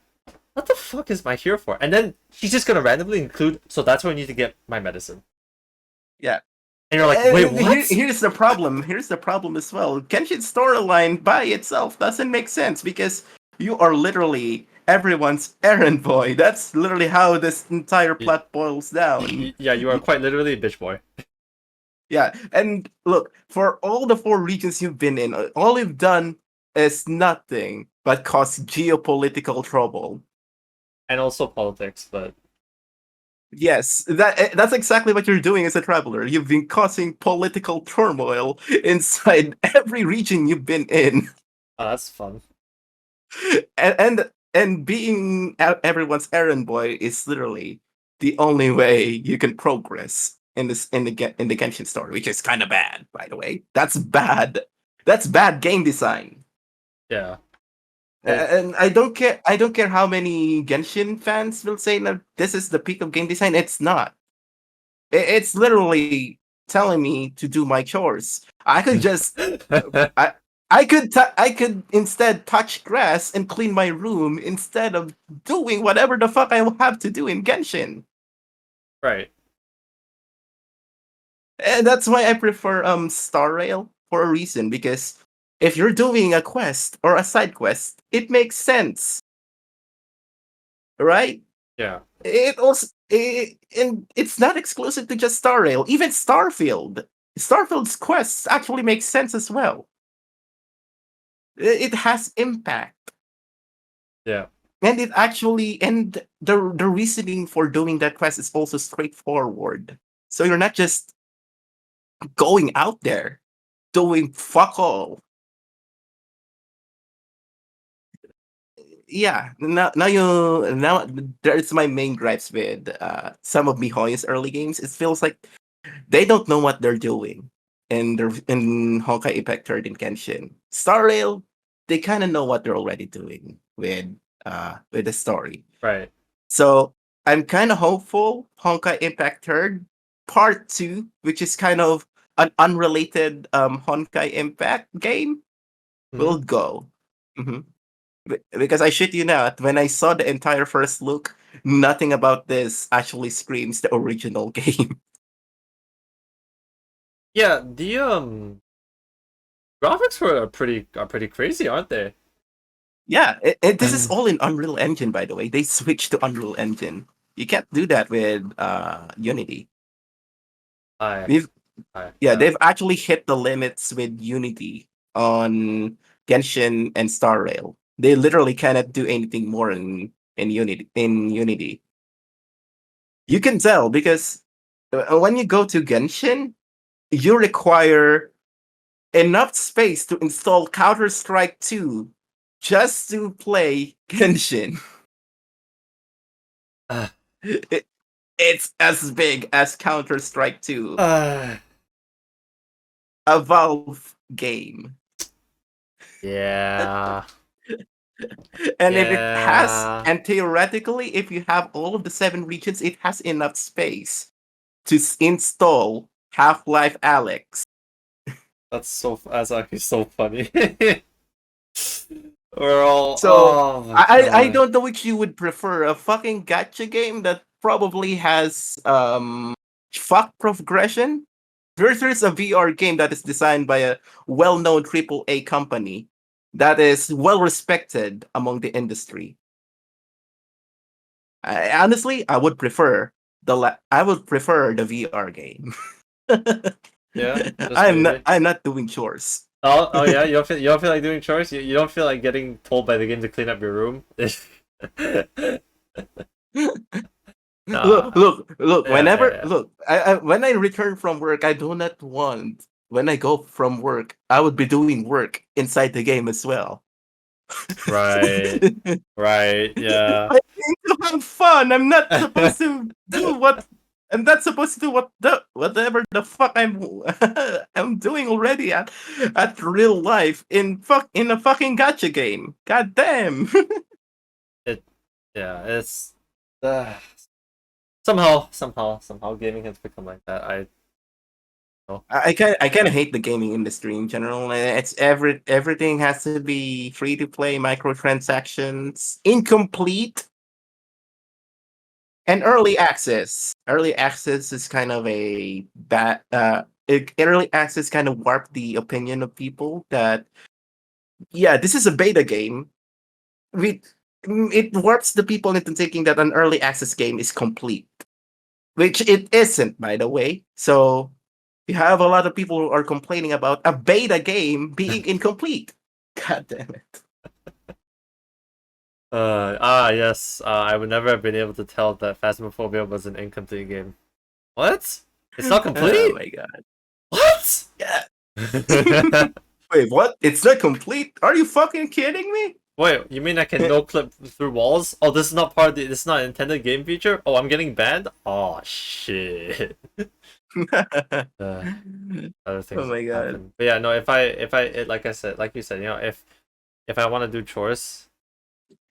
what the fuck is my here for? And then he's just gonna randomly include, so that's where I need to get my medicine. Yeah. And you're like, wait, And what? here's the problem. Here's the problem as well. Genshin's storyline by itself doesn't make sense because you are literally everyone's errand boy. That's literally how this entire plot boils down. Yeah, you are quite literally a bitch boy. Yeah, and look, for all the four regions you've been in, all you've done is nothing but cause geopolitical trouble. And also politics, but Yes, that's exactly what you're doing as a traveler. You've been causing political turmoil inside every region you've been in, that's fun. and being everyone's errand boy is literally the only way you can progress in the Genshin story, which is kind of bad, by the way. That's bad. That's bad game design. Yeah. It, And I don't care. I don't care how many Genshin fans will say that this is the peak of game design. It's not. It's literally telling me to do my chores. I could just I I could instead touch grass and clean my room instead of doing whatever the fuck I have to do in Genshin. Right. And that's why I prefer Star Rail for a reason, because if you're doing a quest or a side quest, it makes sense, right? Yeah. It also and it's not exclusive to just Star Rail. Even Starfield's quests actually make sense as well. It has impact, Yeah. and the reasoning for doing that quest is also straightforward. So you're not just going out there doing fuck all. Yeah, now that's my main gripes with some of Mihoyo's early games. It feels like they don't know what they're doing in Honkai Impact Third and Genshin. Star Rail, they kind of know what they're already doing with the story. Right. So I'm kind of hopeful Honkai Impact Third Part Two, which is kind of an unrelated Honkai Impact game, will Mhm. go. Mhm. Because I shit you not, when I saw the entire first look, nothing about this actually screams the original game. Yeah, the graphics are pretty crazy, aren't they? Yeah, this is all in Unreal Engine, by the way. They switched to Unreal Engine. You can't do that with Unity. I They've, yeah, yeah. they've actually hit the limits with Unity on Genshin and Star Rail. They literally cannot do anything more in Unity. You can tell because when you go to Genshin, you require enough space to install Counter Strike 2 just to play Genshin. Uh, It, it's as big as Counter Strike 2, uh, a Valve game. yeah. And if it has, Yeah. and theoretically, if you have all of the 7 regions, it has enough space to install Half Life Alex. That's actually so funny. We're all So oh my I god. don't know which you would prefer, a fucking gacha game that probably has fuck progression versus a VR game that is designed by a well-known AAA company that is well respected among the industry. Honestly, I would prefer the VR game. Yeah, just maybe. I'm not doing chores. Oh yeah, you don't feel like doing chores? You don't feel like getting told by the game to clean up your room? Nah. Look. Yeah, yeah, Whenever yeah. look, when I return from work, I do not want. When I go from work, I would be doing work inside the game as well. Right. Right, yeah. I need to have fun. I'm not supposed to do what. I'm not supposed to do whatever the fuck I'm doing already at real life in a fucking gacha game. God damn. It yeah, it's somehow gaming has become like that. I know. I kind of hate the gaming industry in general. Everything has to be free to play, microtransactions, incomplete, and early access. Early access is kind of a bad. Early access kind of warped the opinion of people that yeah, this is a beta game. We it warps the people into thinking that an early access game is complete, which it isn't, by the way. So you have a lot of people who are complaining about a beta game being incomplete. God damn it. Yes. I would never have been able to tell that Phasmophobia was an incomplete game. What? It's not Oh complete? my god. What? Yeah. Wait, what? It's not complete? Are you fucking kidding me? Wait, you mean I can no clip through walls? Oh, this is not part of the. This is not an intended game feature. Oh, I'm getting banned. Oh shit. Uh, Other Oh things my god. happen. But yeah, no. Like I said, like you said, if I want to do chores,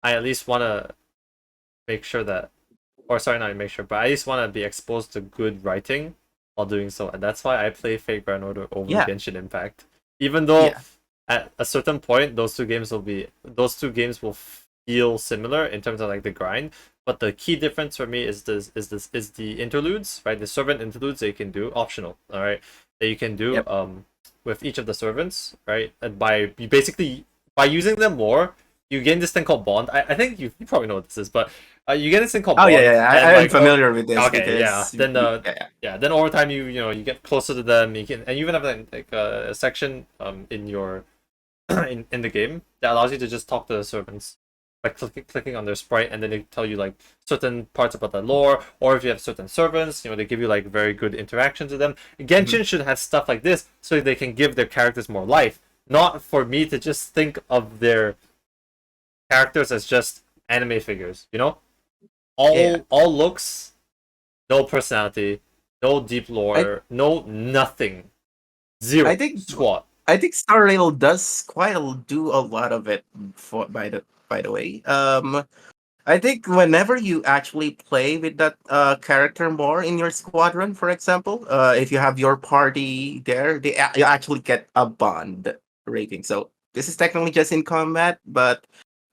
I at least want to make sure that, or sorry, not make sure, but I at least want to be exposed to good writing while doing so, and that's why I play Fate Grand Order over Yeah. Genshin Impact. Even though Yeah. at a certain point those two games will feel similar in terms of like the grind, But the key difference for me is the interludes, right? The servant interludes that you can do optional, all right, that you can do Yep. with each of the servants, right? And by you basically by using them more, you gain this thing called bond. I think you probably know what this is, but you get this thing called Oh yeah, bond, yeah. and I'm like familiar with this okay, yeah. because Then yeah, yeah. yeah, then over time you know you get closer to them. You can and you even have like a section in your in the game that allows you to just talk to the servants by clicking on their sprite, and then they tell you like certain parts about the lore, or if you have certain servants, you know, they give you like very good interactions with them. Genshin should have stuff like this so they can give their characters more life, not for me to just think of their characters as just anime figures, you know? Yeah. All looks, no personality, no deep I lore, no nothing. I Zero. think Squat. I think Star Rail does do a lot of it for by the way. I think whenever you actually play with that character more in your squadron, for example, if you have your party there, you actually get a bond rating. So this is technically just in combat, but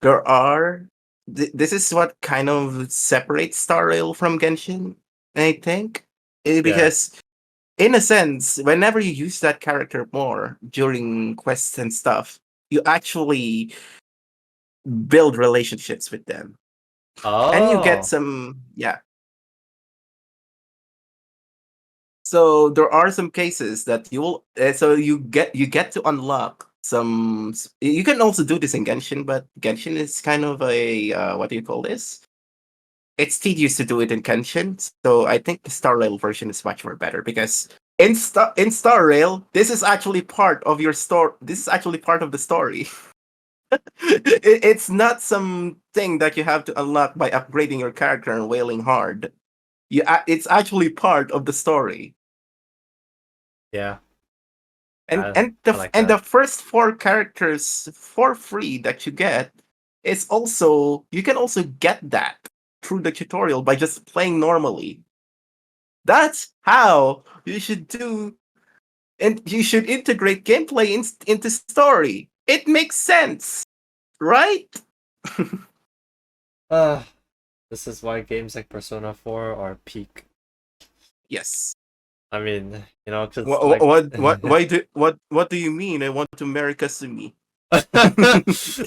there are this is what kind of separates Star Rail from Genshin, I think. Yeah. Because in a sense, whenever you use that character more during quests and stuff, you actually build relationships with them, and you get Oh. some, yeah. So there are some cases that you'll so you get to unlock some you can also do this in Genshin, but Genshin is kind of a what do you call this, it's tedious to do it in Genshin. So I think the Star Rail version is much more better because in Star Rail, this is actually part of your story. This is actually part of the story. It's not something that you have to unlock by upgrading your character and wailing hard. It's actually part of the story. Yeah. And I like the that. first four characters for free that you get is also, you can also get that through the tutorial by just playing normally. That's how you should do, and you should integrate gameplay into story. It makes sense, right? Uh, this is why games like Persona 4 are peak. Yes. I mean, you know, because What like. what do you mean? I want to marry Kasumi.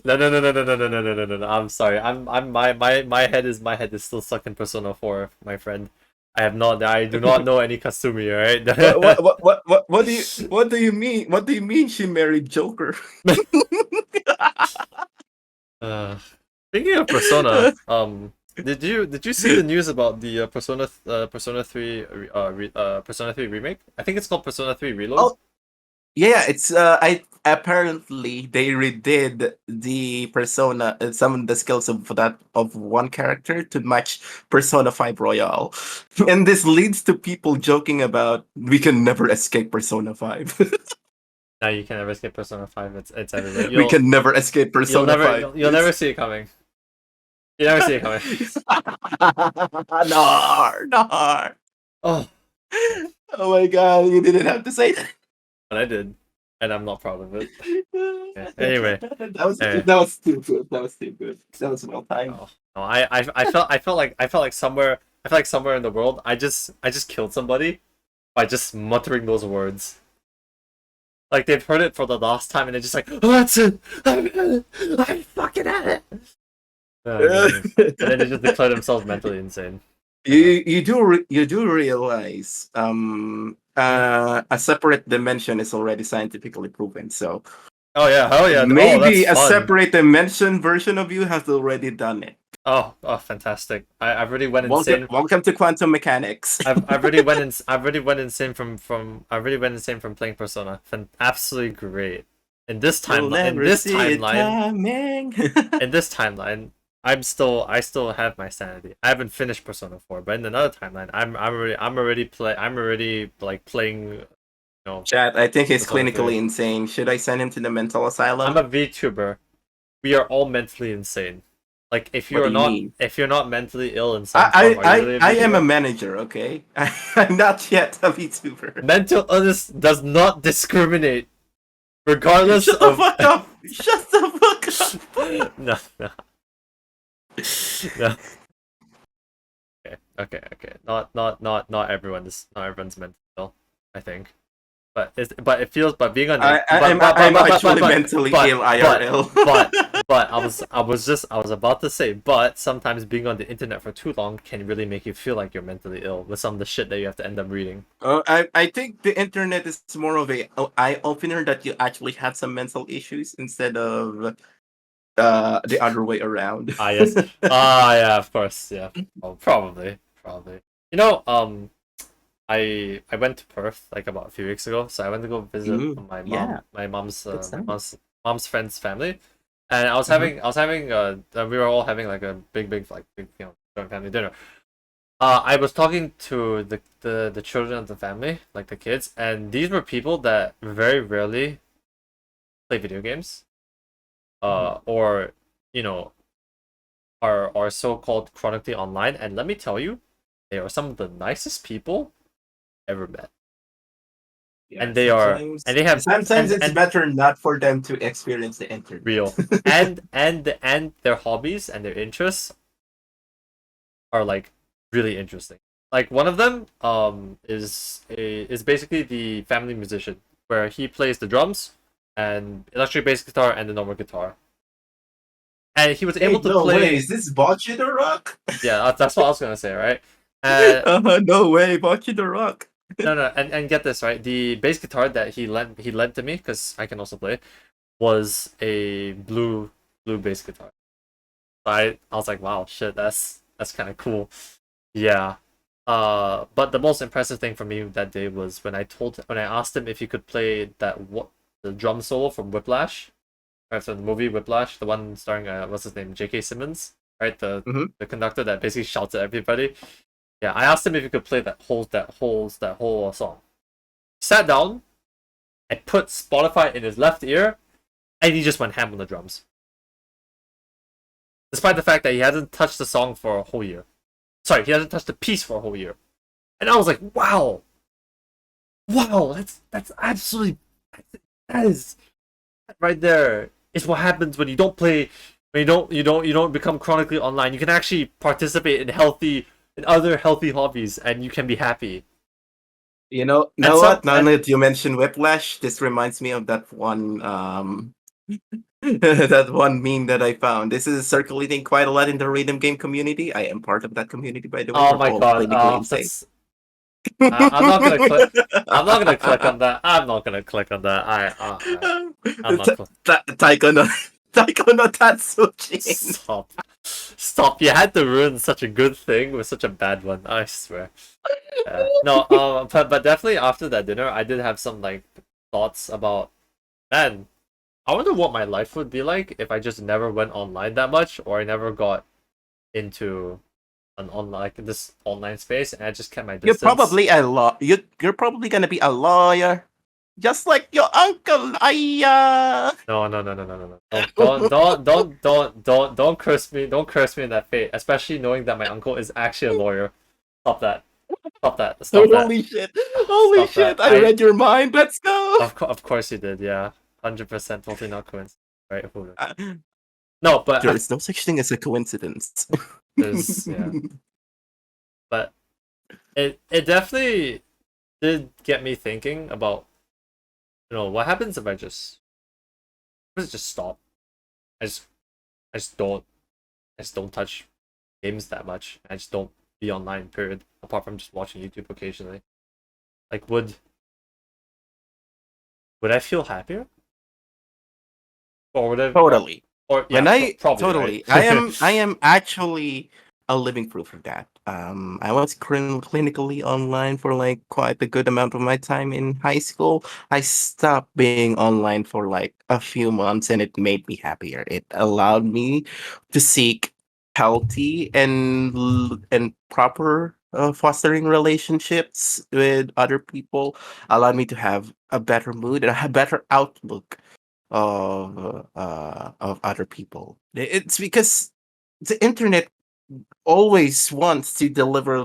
No. I'm sorry. I'm my head is still stuck in Persona 4, my friend. I do not know any Kasumi, alright? What do you mean? What do you mean she married Joker? uh, Speaking of Persona, did you see the news about the Persona 3 Persona 3 remake? I think it's called Persona 3 Reload. Oh, yeah, it's I apparently they redid the persona, some of the skills of that of one character to match Persona 5 Royale. And this leads to people joking about we can never escape Persona 5. Now you can never skip Persona 5. It's everywhere. We can never escape Persona 5. You'll never see it coming. You never see it coming. Nar, nar. Oh, Oh my god, you didn't have to say that. but I did, and I'm not proud of it. Yeah. Anyway, That was too good. That was too good. That was well timed. no, no, I felt like somewhere in the world I just killed somebody by just muttering those words. Like they've heard it for the last time and they're just like, oh, that's it. I'm fucking at it. Oh, goodness. And then they just declare themselves mentally insane. You do realize a separate dimension is already scientifically proven. So Oh yeah, hell yeah. Oh, that's maybe a fun. separate dimension version of you has already done it. Oh, fantastic. I've already went insane. Welcome to quantum mechanics. I've already went insane from playing Persona. Absolutely great. In this You'll timeline, never see it coming. in this timeline, I still have my sanity. I haven't finished Persona 4, but in another timeline, I'm already like playing, you know, Chat, I think he's Persona 3. clinically insane. Should I send him to the mental I'm asylum? a VTuber. We are all mentally insane. Like What do you mean? if you're not mentally ill in some form, are you really a I am a VTuber? manager, okay? I'm not yet a VTuber. Mental illness does not discriminate, regardless Shut the of. fuck up! Shut the fuck up! No, no, no. Okay. Not everyone's mentally ill, I think. But it feels but being on the I'm actually mentally but ill IRL. but I was about to say, but sometimes being on the internet for too long can really make you feel like you're mentally ill with some of the shit that you have to end up reading. I think the internet is more of a eye opener that you actually have some mental issues instead of the other way around. Ah yes. Ah yeah, of course, yeah. Oh, probably. You know, I went to Perth like about a few weeks ago, so I went to go visit Yeah, my mom's that's nice. mom's friend's family, and Mhm. I was having we were all having like a big joint family dinner. I was talking to the children of the family, like the kids, and these were people that very rarely play video games, or you know, are so-called chronically online, and let me tell you, they are some of the nicest people ever met. Yeah, And they are sometimes and they have sometimes it's and better not for them to experience the internet. real and their hobbies and their interests are like really interesting. Like one of them is basically the family musician where he plays the drums and electric bass guitar and the normal guitar. And he was able Hey, to no way! play. Is this Bocce the Rock? Yeah, that's what I was gonna say, right? Uh, No way, Bocce the Rock. no, and get this right. The bass guitar that he lent to me because I can also play was a blue bass guitar. I was like, wow, shit, that's kind of cool. Yeah. But the most impressive thing for me that day was when I asked him if he could play the drum solo from Whiplash, right? So the movie Whiplash, the one starring what's his name, J.K. Simmons, right? Mhm. The conductor that basically shouts at everybody. Yeah, I asked him if he could play that whole song. Sat down, I put Spotify in his left ear, and he just went ham on the drums. Despite the fact that he hasn't touched the song for a whole year. Sorry, he hasn't touched the piece for a whole year. And I was like, wow, that's absolutely that is right there. It's what happens when you don't play, when you don't become chronically online. You can actually participate in other healthy hobbies, and you can be happy. And Know some what? Now and that you mentioned Whiplash, this reminds me of that one that one meme that I found. This is circulating quite a lot in the rhythm game community. I am part of that community, by the way. oh We're my all god, clinically insane. that's I'm not gonna click. I'm not gonna click on that. I'm not gonna click on that. I'm not. Taiko no Taiko no Tatsujin. Stop. Stop. You had to ruin such a good thing with such a bad one. I swear. No, but definitely after that dinner, I did have some like thoughts about, man, I wonder what my life would be like if I just never went online that much, or I never got into an online like this online space, and I just kept my You're distance. probably a you're probably gonna be a lawyer. Just like your uncle, Aya. No. Don't curse me. Don't curse me in that fate, especially knowing that my uncle is actually a lawyer. Stop that. Stop that. Stop that. Holy shit! Holy Stop shit! that. I read your mind. Let's go. Of course you did. Yeah, 100% totally not coincidence. Right? Who knows? Uh, No, but there is no such thing as a coincidence. there's yeah, but it definitely did get me thinking about, what happens if I just stop. I just I just don't I just don't touch games that much. I just don't be online. Period. Apart from just watching YouTube occasionally. Like would I feel happier? Or would I Totally. or yeah, When I probably right. totally, I am actually a living proof of that. I was clinically online for like quite a good amount of my time in high school. I stopped being online for like a few months, and it made me happier. It allowed me to seek healthy and proper fostering relationships with other people. Allowed me to have a better mood and a better outlook of other people. It's because the internet always wants to deliver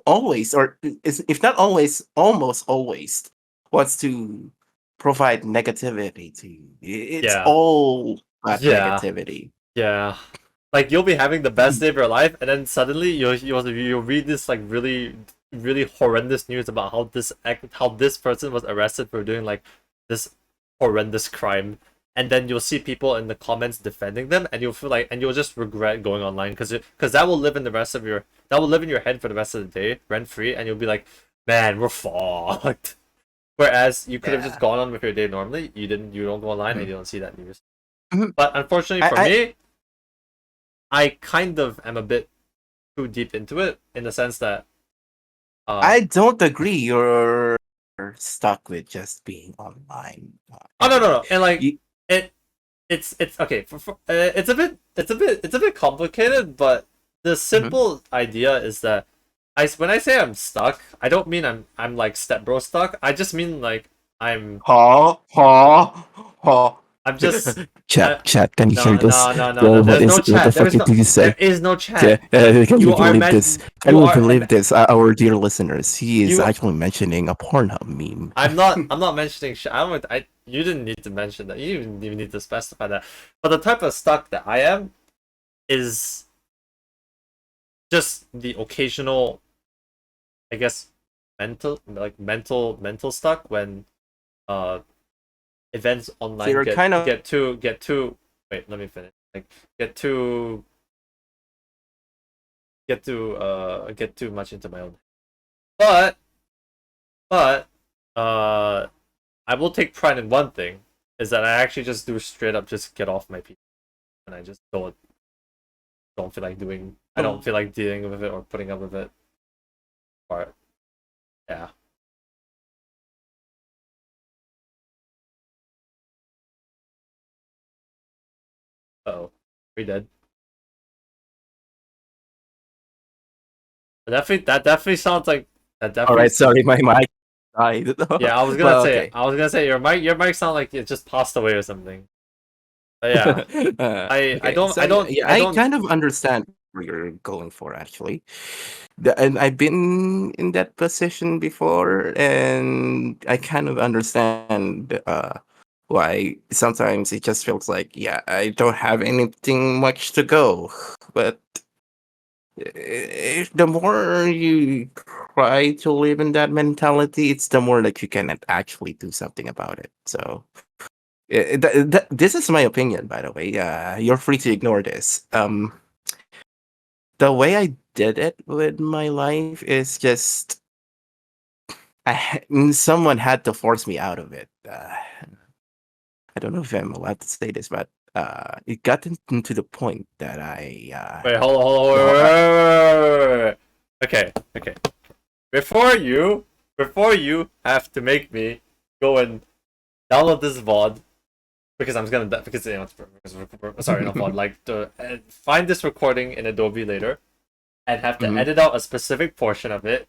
always, or if not always, almost always wants to provide negativity to you. It's Yeah. all about Yeah. negativity. Yeah. Like you'll be having the best day of your life, and then suddenly you'll read this like really horrendous news about how this person was arrested for doing like this horrendous crime, and then you'll see people in the comments defending them, and you'll feel like and you'll just regret going online because that will live in the rest of your that will live in your head for the rest of the day rent free, and you'll be like, man, we're fucked. Whereas you could have just Yeah. gone on with your day normally. You don't go online and Mhm. you don't see that news. Mhm. But unfortunately for I me, I kind of am a bit too deep into it in the sense that I don't agree. You're stuck with just being online. oh no Anyway, and like you, it it's okay it's a bit complicated, but the Mhm. simple idea is that when I say I'm stuck, I don't mean I'm like stepbro stuck. I just mean like I'm Ha ha ha. I'm just Chat, chat. Can you hear no this? no no no no. There's no What the chat. fuck did you There say? is no Yeah, chat. can you You are believe this? Can you you are believe this? Our dear listeners, he is you actually mentioning a Pornhub meme. I'm not mentioning shit. I you didn't need to mention that. You didn't even need to specify that. But the type of stuck that I am is just the occasional, I guess, mental stuck when uh events So online you're kind of get too wait, let me finish. Like get too get too much into my own. But but uh I will take pride in one thing is that I actually just do straight up just get off my PC and I just don't feel like doing I don't feel like dealing with it or putting up with it. But yeah. Oh, we did. That definitely sounds like that all definitely right. Sorry, my mic died. yeah, Well, okay. I was gonna say your mic sound like it just passed away or something. But yeah. Okay, so yeah, yeah, I I don't kind of understand where you're going for actually. And I've been in that position before, and I kind of understand why sometimes it just feels like, yeah, I don't have anything much to go. But the more you try to live in that mentality, it's the more that you can actually do something about it. So this is my opinion, by the way. You're free to ignore this. The way I did it with my life is just someone had to force me out of it. I don't know if I'm allowed to say this, but it got into the point that wait, hold on, lo- uh, wait. Okay, okay. Before you have to make me go and download this VOD because I'm gonna because you know sorry not VOD like to find this recording in Adobe later and have to mhm, edit out a specific portion of it.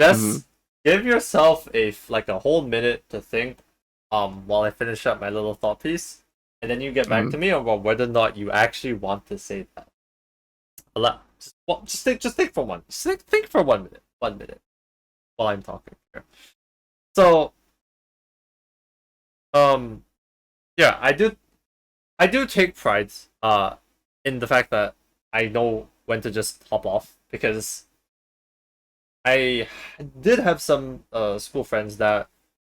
mhm, Just give yourself like a whole minute to think while I finish up my little thought piece, and then you get back to mhm. me on whether or not you actually want to say that. Just think for think for 1 minute, 1 minute while I'm talking here. So um yeah, I do take pride in the fact that I know when to just hop off because I did have some school friends that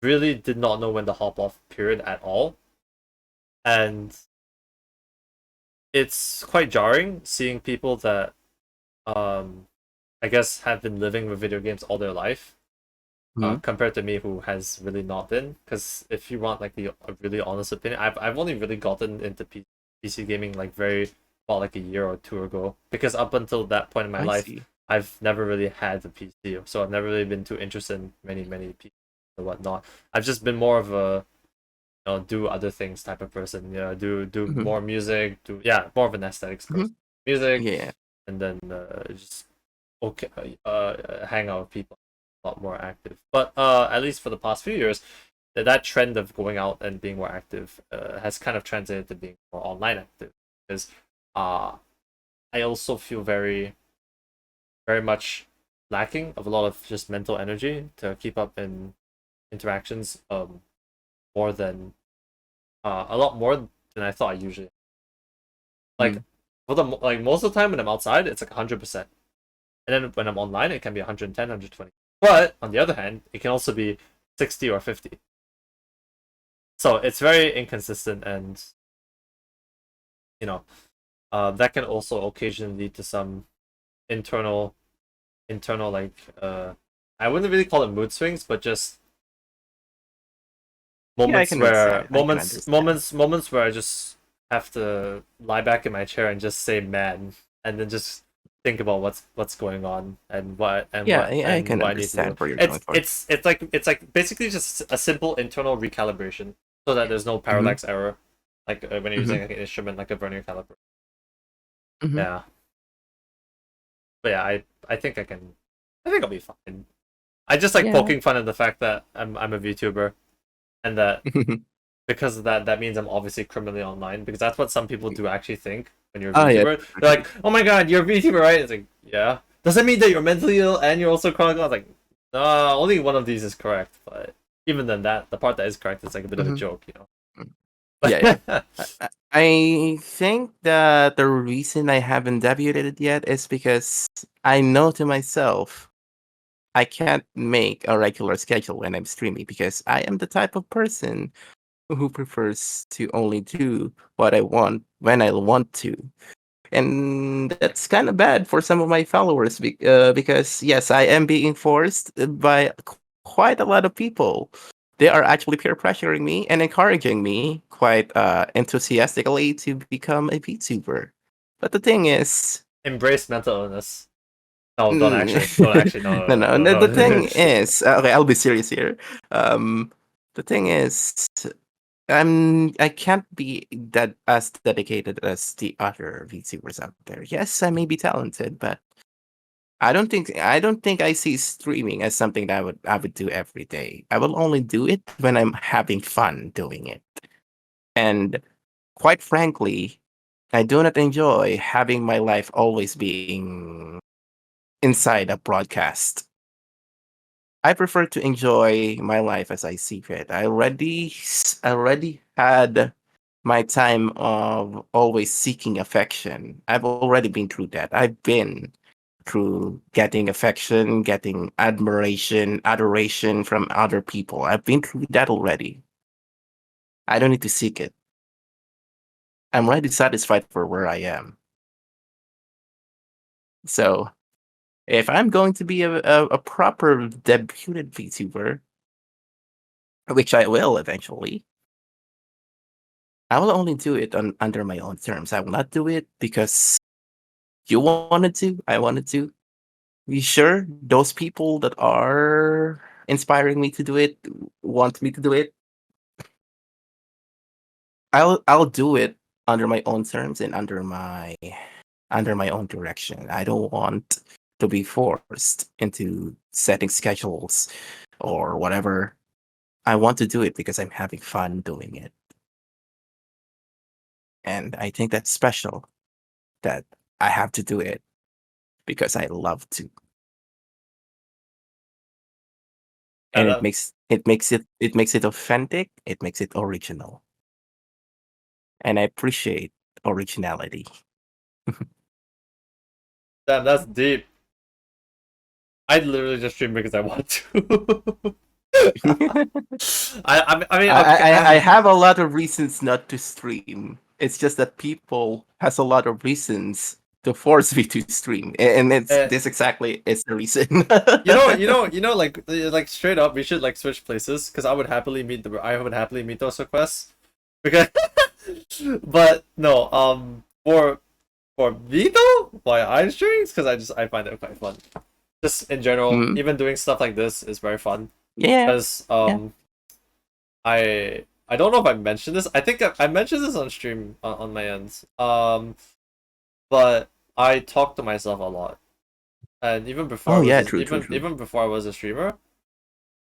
really did not know when to hop off period at all, and it's quite jarring seeing people that um I guess have been living with video games all their life Mhm. compared to me who has really not been. Because if you want like a really honest opinion, I've only really gotten into PC gaming like very about like a year or two ago. Because up until that point in my I life, see. I've never really had a PC, so I've never really been too interested in many PCs or whatnot. I've just been more of a do other things type of person. Do Mhm, more music. Do yeah, more of an aesthetics person. mhm. Music, Yeah. and then just okay, hang out with people a lot more active. But at least for the past few years, that trend of going out and being more active has kind of translated to being more online active because uh, I also feel very much lacking of a lot of just mental energy to keep up in interactions more than a lot more than I thought I usually like. Mhm. For the like most of the time when I'm outside, it's like 100%, and then when I'm online, it can be 110, 120. But on the other hand, it can also be 60 or 50. So it's very inconsistent, and you know, that can also occasionally lead to some internal, like I wouldn't really call it mood swings, but just Yeah, I moments can where understand. I can understand. moments where I just have to lie back in my chair and just say man, and then just think about what's going on and Yeah, I can what I need to do. understand where you're going for. It's like basically just a simple internal recalibration so that there's no Mm-hmm. parallax error, like when you're Mm-hmm. using like, an instrument like a vernier caliper. Mm-hmm. Yeah, but yeah, I think I think I'll be fine. I just like Yeah. poking fun at the fact that I'm a VTuber, and that because of that, that means I'm obviously criminally online, because that's what some people do actually think when you're a Oh yeah. VTuber. They're like, "Oh my god, you're a VTuber, right?" It's like, yeah. Does that mean that you're mentally ill and you're also chronic? I was like, no, only one of these is correct. But even then, that the part that is correct is like a bit of a Mm-hmm. joke, you Yeah, yeah. know. I think that the reason I haven't debuted it yet is because I know to myself I can't make a regular schedule when I'm streaming because I am the type of person who prefers to only do what I want when I want to. And that's kind of bad for some of my followers because, yes, I am being forced by quite a lot of people. They are actually peer pressuring me and encouraging me quite enthusiastically to become a VTuber. But the thing is, Embrace mental illness. No, mm, don't actually, no, no, no, no, no, no. no, The thing no. is, okay, I'll be serious here. Um, the thing is, I can't be that as dedicated as the other VTubers out there. Yes, I may be talented, but I don't think I see streaming as something that I would do every day. I will only do it when I'm having fun doing it. And quite frankly, I do not enjoy having my life always being inside a broadcast. I prefer to enjoy my life as I see fit. I already had my time of always seeking affection. I've already been through that. I've been through getting affection, getting admiration, adoration from other people. I've been through that already. I don't need to seek it. I'm already satisfied for where I am. So if I'm going to be a proper debuted VTuber, which I will eventually, I will only do it under my own terms. I will not do it because you wanted to. I wanted to. Be sure those people that are inspiring me to do it want me to do it. I'll do it under my own terms and under my own direction. I don't want to be forced into setting schedules or whatever. I want to do it because I'm having fun doing it. And I think that's special that I have to do it because I love to. And That, it makes it authentic, it makes it original. And I appreciate originality. that's deep. I literally just stream because I want to. I mean, okay. I have a lot of reasons not to stream. It's just that people has a lot of reasons to force me to stream, and it's Uh, this exactly is the reason. like straight up, we should like switch places because I would happily meet those requests. Because, but no, for me though, why I streams because I find it quite fun. Just in general, Mm, even doing stuff like this is very fun yeah, because yeah. I don't know if I mentioned this. I think I mentioned this on stream on my end. But I talk to myself a lot, and Oh yeah, true, true, true. even before I was a streamer,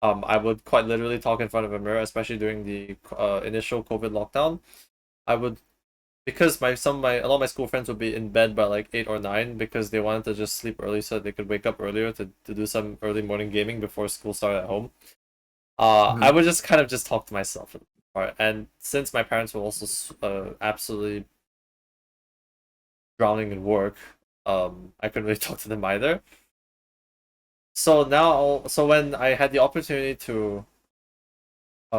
I would quite literally talk in front of a mirror, especially during the initial COVID lockdown. I would because a lot of my school friends would be in bed by like 8 or 9 because they wanted to just sleep early so they could wake up earlier to do some early morning gaming before school started at home. I Mhm. would just kind of just talk to myself for the most part. And since my parents were also absolutely drowning in work, I couldn't really talk to them either. So now, so when I had the opportunity to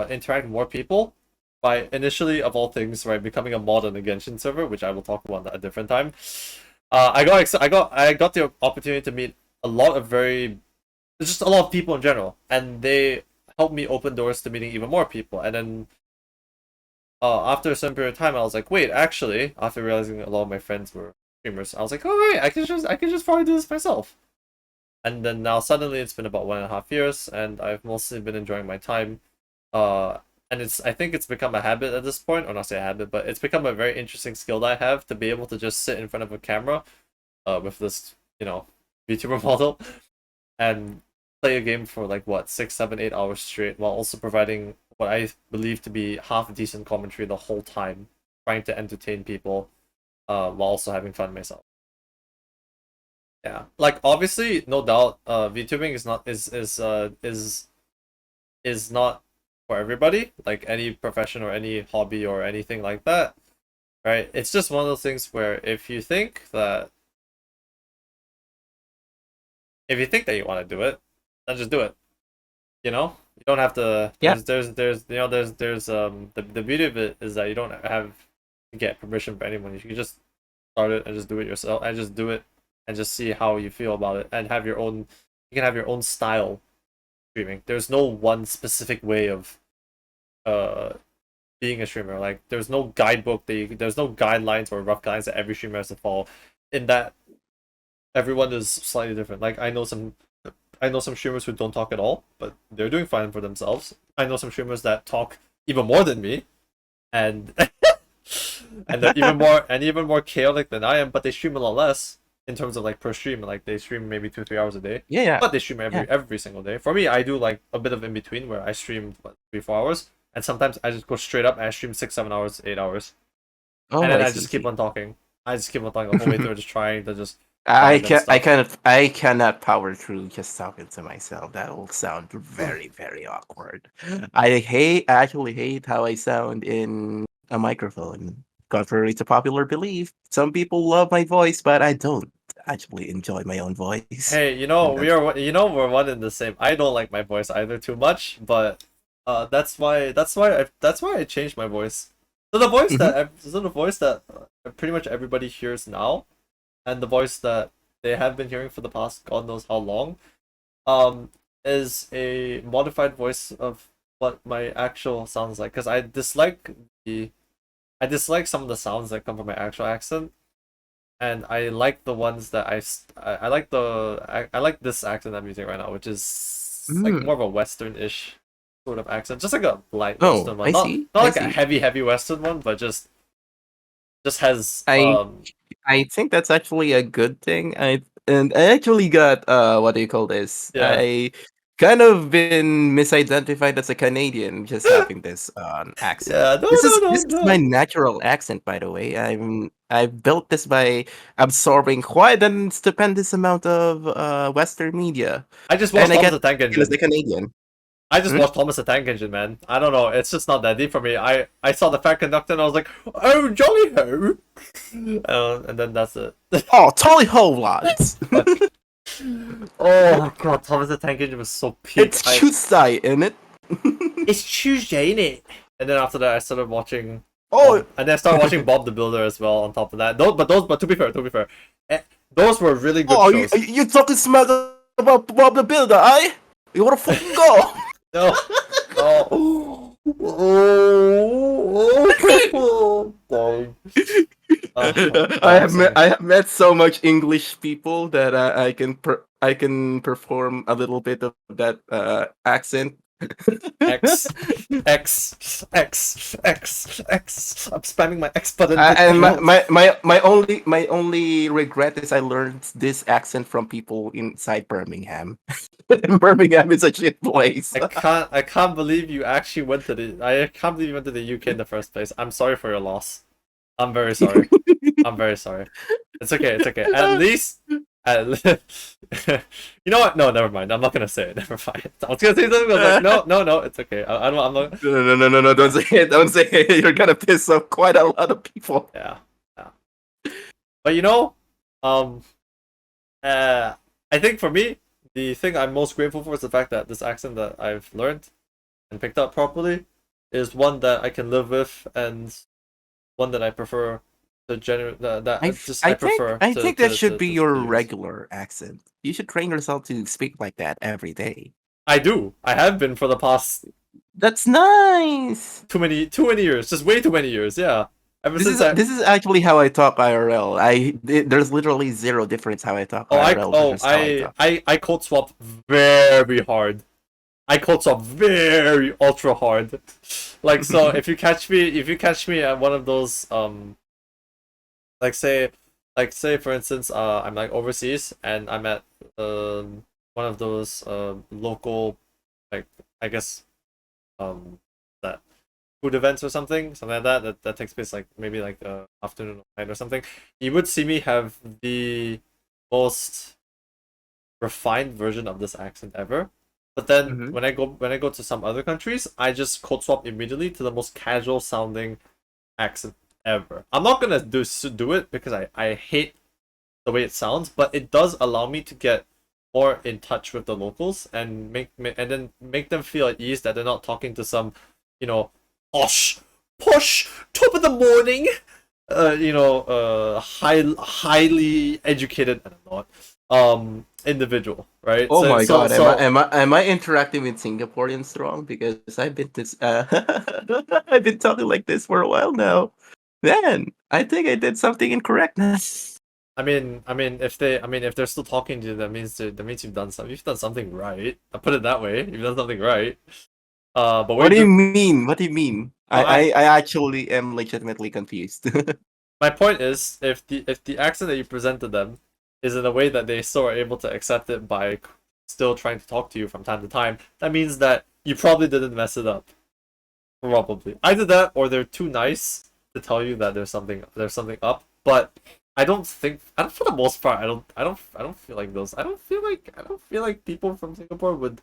interact with more people, by initially of all things, right, becoming a mod on the Genshin server, which I will talk about at a different time. I got the opportunity to meet a lot of just a lot of people in general, and they helped me open doors to meeting even more people. And then after a certain period of time, I was like, wait, actually, after realizing a lot of my friends were streamers, I was like, oh wait, I can just probably do this myself. And then now suddenly it's been about 1.5 years, and I've mostly been enjoying my time. And I think it's become a habit at this point, or not say a habit, but it's become a very interesting skill that I have to be able to just sit in front of a camera, with this, VTuber model, and play a game for like what 6, 7, 8 hours straight, while also providing what I believe to be half decent commentary the whole time, trying to entertain people, while also having fun myself. Yeah, like obviously, no doubt, VTubing is not for everybody, like any profession or any hobby or anything like that, right? It's just one of those things where if you think that you want to do it, then just do it. You don't have to. Yeah. There's the beauty of it is that you don't have to get permission from anyone. You can just start it and just do it yourself, and just do it and just see how you feel about it, and have your own. You can have your own style streaming. There's no one specific way of being a streamer. Like there's no guidebook there's no guidelines or rough guidelines that every streamer has to follow. In that, everyone is slightly different. Like I know some streamers who don't talk at all, but they're doing fine for themselves. I know some streamers that talk even more than me, and and they're even more chaotic than I am, but they stream a lot less in terms of like per stream. Like they stream maybe 2-3 hours a day. Yeah. But they stream every single day. For me, I do like a bit of in between where I stream 3-4 hours, and sometimes I just go straight up and I stream 6-7 hours, 8 hours, Oh, and then I see. just keep on talking. I just keep on talking the whole way through, just trying to just. I cannot power through just talking to myself. That will sound very, very awkward. I actually hate how I sound in a microphone. Contrary to popular belief, some people love my voice, but I don't actually enjoy my own voice. Hey, we're one in the same. I don't like my voice either too much, but that's why I changed my voice. So the voice that pretty much everybody hears now, and the voice that they have been hearing for the past God knows how long, is a modified voice of what my actual sounds like. Because I dislike some of the sounds that come from my actual accent, and I like the ones that I like this accent I'm using right now, which is like more of a Western-ish sort of accent, just like a light Western one. Not like a heavy Western one, but just has I think that's actually a good thing. I actually got what do you call this? Yeah. I kind of been misidentified as a Canadian just having this accent. Yeah, This is my natural accent, by the way. I built this by absorbing quite a stupendous amount of Western media. I just watched Thomas the Tank Engine. As a Canadian. I just watched Thomas the Tank Engine, man. I don't know. It's just not that deep for me. I saw the Fat Conductor and I was like, oh, jolly ho! And then that's it. Oh, tolly ho, lads! Oh god, Thomas the Tank Engine was so peak. It's Tuesday, isn't it? It's Tuesday, innit? it? And then after that, I started watching. Oh, and then I started watching Bob the Builder as well. On top of that, but to be fair, those were really good shows. You talking smack about Bob the Builder, eh? You wanna fucking go? No. I have met so much English people that I can perform a little bit of that accent. X. I'm spamming my X button. And my only regret is I learned this accent from people inside Birmingham. Birmingham is a shit place. I can't believe you actually went to the UK in the first place. I'm sorry for your loss. I'm very sorry. I'm very sorry. It's okay. At least. You know what? No, never mind. I'm not gonna say it. Never mind. I was gonna say something. I was like, no. It's okay. I'm not. No. Don't say it. Don't say it. You're gonna piss off quite a lot of people. Yeah. But you know, um, I think for me, the thing I'm most grateful for is the fact that this accent that I've learned and picked up properly is one that I can live with and one that I prefer to I prefer I think that should be your to use. regular accent. You should train yourself to speak like that every day. I do. I have been for the past That's nice. too many years, just way too many years. Yeah, ever since I This is actually how I talk IRL. There's literally zero difference how I talk IRL versus how I talk. I code swap very hard. I code swap very ultra hard. Like so, if you catch me at one of those like say for instance I'm like overseas and I'm at one of those local like I guess um that food events or something like that takes place like maybe like afternoon or night or something, you would see me have the most refined version of this accent ever. But then Mhm. when I go to some other countries, I just code swap immediately to the most casual sounding accent ever. I'm not gonna do it because I hate the way it sounds, but it does allow me to get more in touch with the locals and and then make them feel at ease that they're not talking to some, you know, posh, top of the morning, highly educated, I don't know, individual, right? Oh my god, So am I interacting with Singaporeans strong? Because I've been this I've been talking like this for a while now. Man, I think I did something incorrect. if they're still talking to you, that means you've done something right. I put it that way. You've done something right. But What wait, do you mean? What do you mean? no, I actually am legitimately confused. my point is, if the accent that you present to them is in a way that they still are able to accept it by still trying to talk to you from time to time, that means that you probably didn't mess it up. Probably either that or they're too nice to tell you that there's something up. But I don't for the most part I don't feel like those. I don't feel like people from Singapore would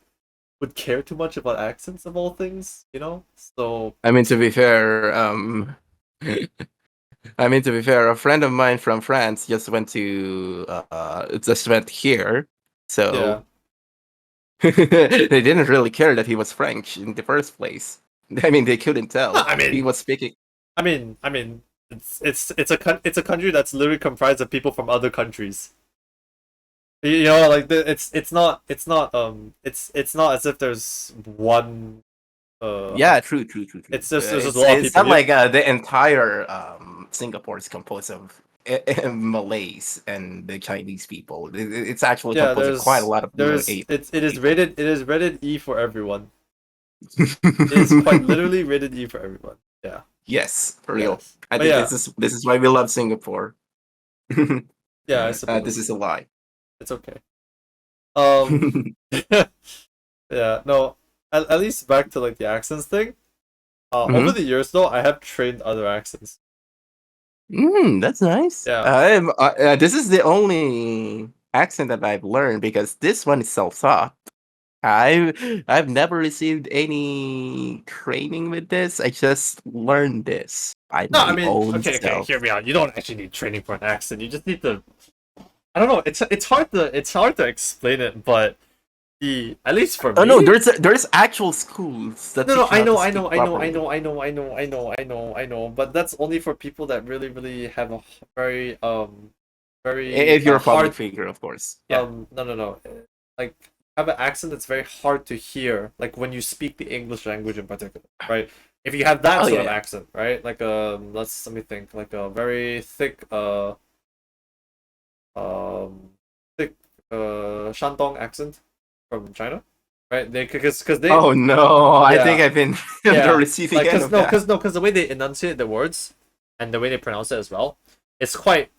care too much about accents of all things, you know? So I mean, to be fair, to be fair, a friend of mine from France just went here, yeah. so they didn't really care that he was French in the first place. I mean, they couldn't No, tell he was speaking. I mean, it's a country that's literally comprised of people from other countries. You know, like it's not as if there's one Yeah, true. it's just there's just a lot of It's people. not like the entire Singapore is composed of Malays and the Chinese people. It's actually Yeah, composed of quite a lot of it is people. rated E for everyone. It is quite literally rated E for everyone. Yeah. Yes, for real. Yes. I But think yeah, this is why we love Singapore. yeah, I This is suppose. a lie. It's okay. Um yeah, no. At least back to like the accents thing. Over Hmm. the years though, I have trained other accents. That's nice. Yeah. This is the only accent that I've learned because this one is self-taught. I've never received any training with this. I just learned this by No, my own okay, self. hear me out. You don't actually need training for an accent. You just need to. I don't know. It's hard to explain it, but the at least for Oh no, me. there's actual schools that No, no, teach you how to speak properly. I know. But that's only for people that really have a very If you're a public hard figure, of course. Yeah. no. Like have an accent that's very hard to hear. Like when you speak the English language in particular, right? If you have that Oh sort yeah, of yeah. accent, right? Like let me think, like a very thick um thick Shandong accent from China, right? They because they Oh no, I think yeah I've been on the yeah receiving end of that. because the way they enunciate the words and the way they pronounce it as well, it's quite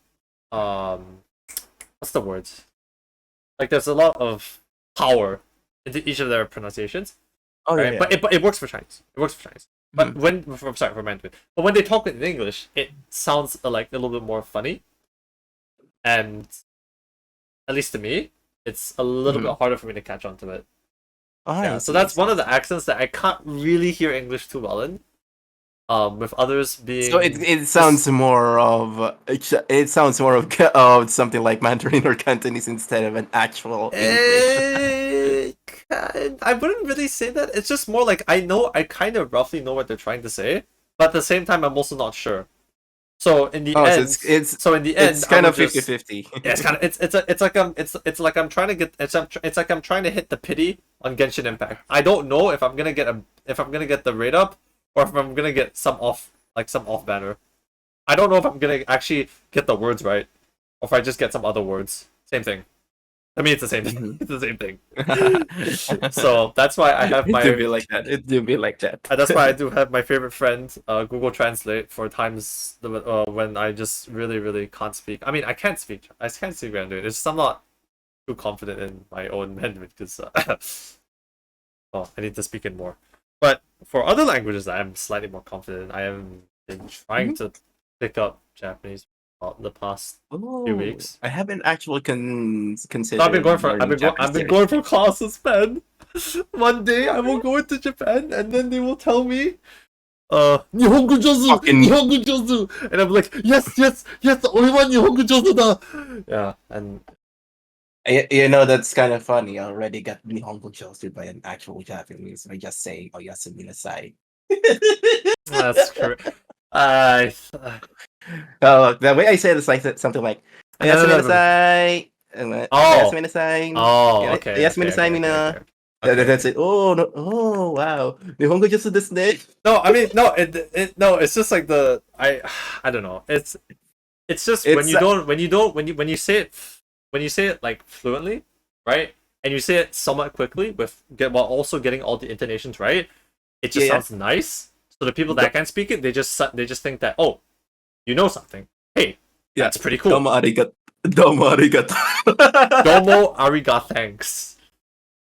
um what's the word? Like there's a lot of power into each of their pronunciations, Oh yeah, right? yeah. But it works for Chinese. It works for Chinese. But Mhm. sorry for Mandarin. But when they talk in English, it sounds like a little bit more funny, and at least to me, it's a little bit Mhm. harder for me to catch on to it. Oh, I Yeah, so see, I that's see, one I of the see. accents that I can't really hear English too well in. with others being So it sounds more of of something like Mandarin or Cantonese instead of an actual English. I wouldn't really say that. It's just more like I kind of roughly know what they're trying to say, but at the same time, I'm also not sure. So in the Oh, so end, it's I kind would of just 50-50. yeah, it's like I'm trying to get it's like I'm trying to hit the pity on Genshin Impact. I don't know if I'm gonna get the rate up or if I'm gonna get some off banner. I don't know if I'm gonna actually get the words right or if I just get some other words. Same thing. I mean, it's the same thing. Mhm. It's the same thing. So that's why I have It do my be like that. It do be like that. that's why I do have my favorite friend, Google Translate, for times when I just really can't speak. I mean, I can't speak. I can't speak Mandarin. It's just I'm not too confident in my own Mandarin because oh, I need to speak it more. But for other languages, I am slightly more confident. I am been trying Mhm. to pick up Japanese the past few Oh, weeks. I haven't actually So I've been going considered for learning I've Japanese been yet. going for classes, man. One day I will go into Japan and then they will tell me, Nihongo Jozu, Fucking, Nihongo Jozu, and I'm like, yes, only one Nihongo Jozu da. Yeah, and that's kind of funny. I already got Nihongo josted by an actual Japanese by just saying "Oyasu minasai." that's true. I The way I say it is like something like no, "Oyasu no, no, no. minasai," "Oyasu Oh, minasai," okay, "Oyasu minasai mina." okay, That's okay. it. Oh no! Oh wow! Nihongo jutsu desu ne. No, I mean no, no, it's just like I don't know. It's just It's when you say it like fluently, right? And you say it somewhat quickly while also getting all the intonations right, it just yeah. sounds nice. So the people Do- that can't speak it, they just think that, oh, you know something. Hey, yeah. that's pretty cool. Domo arigato. Domo arigato. Domo ariga thanks.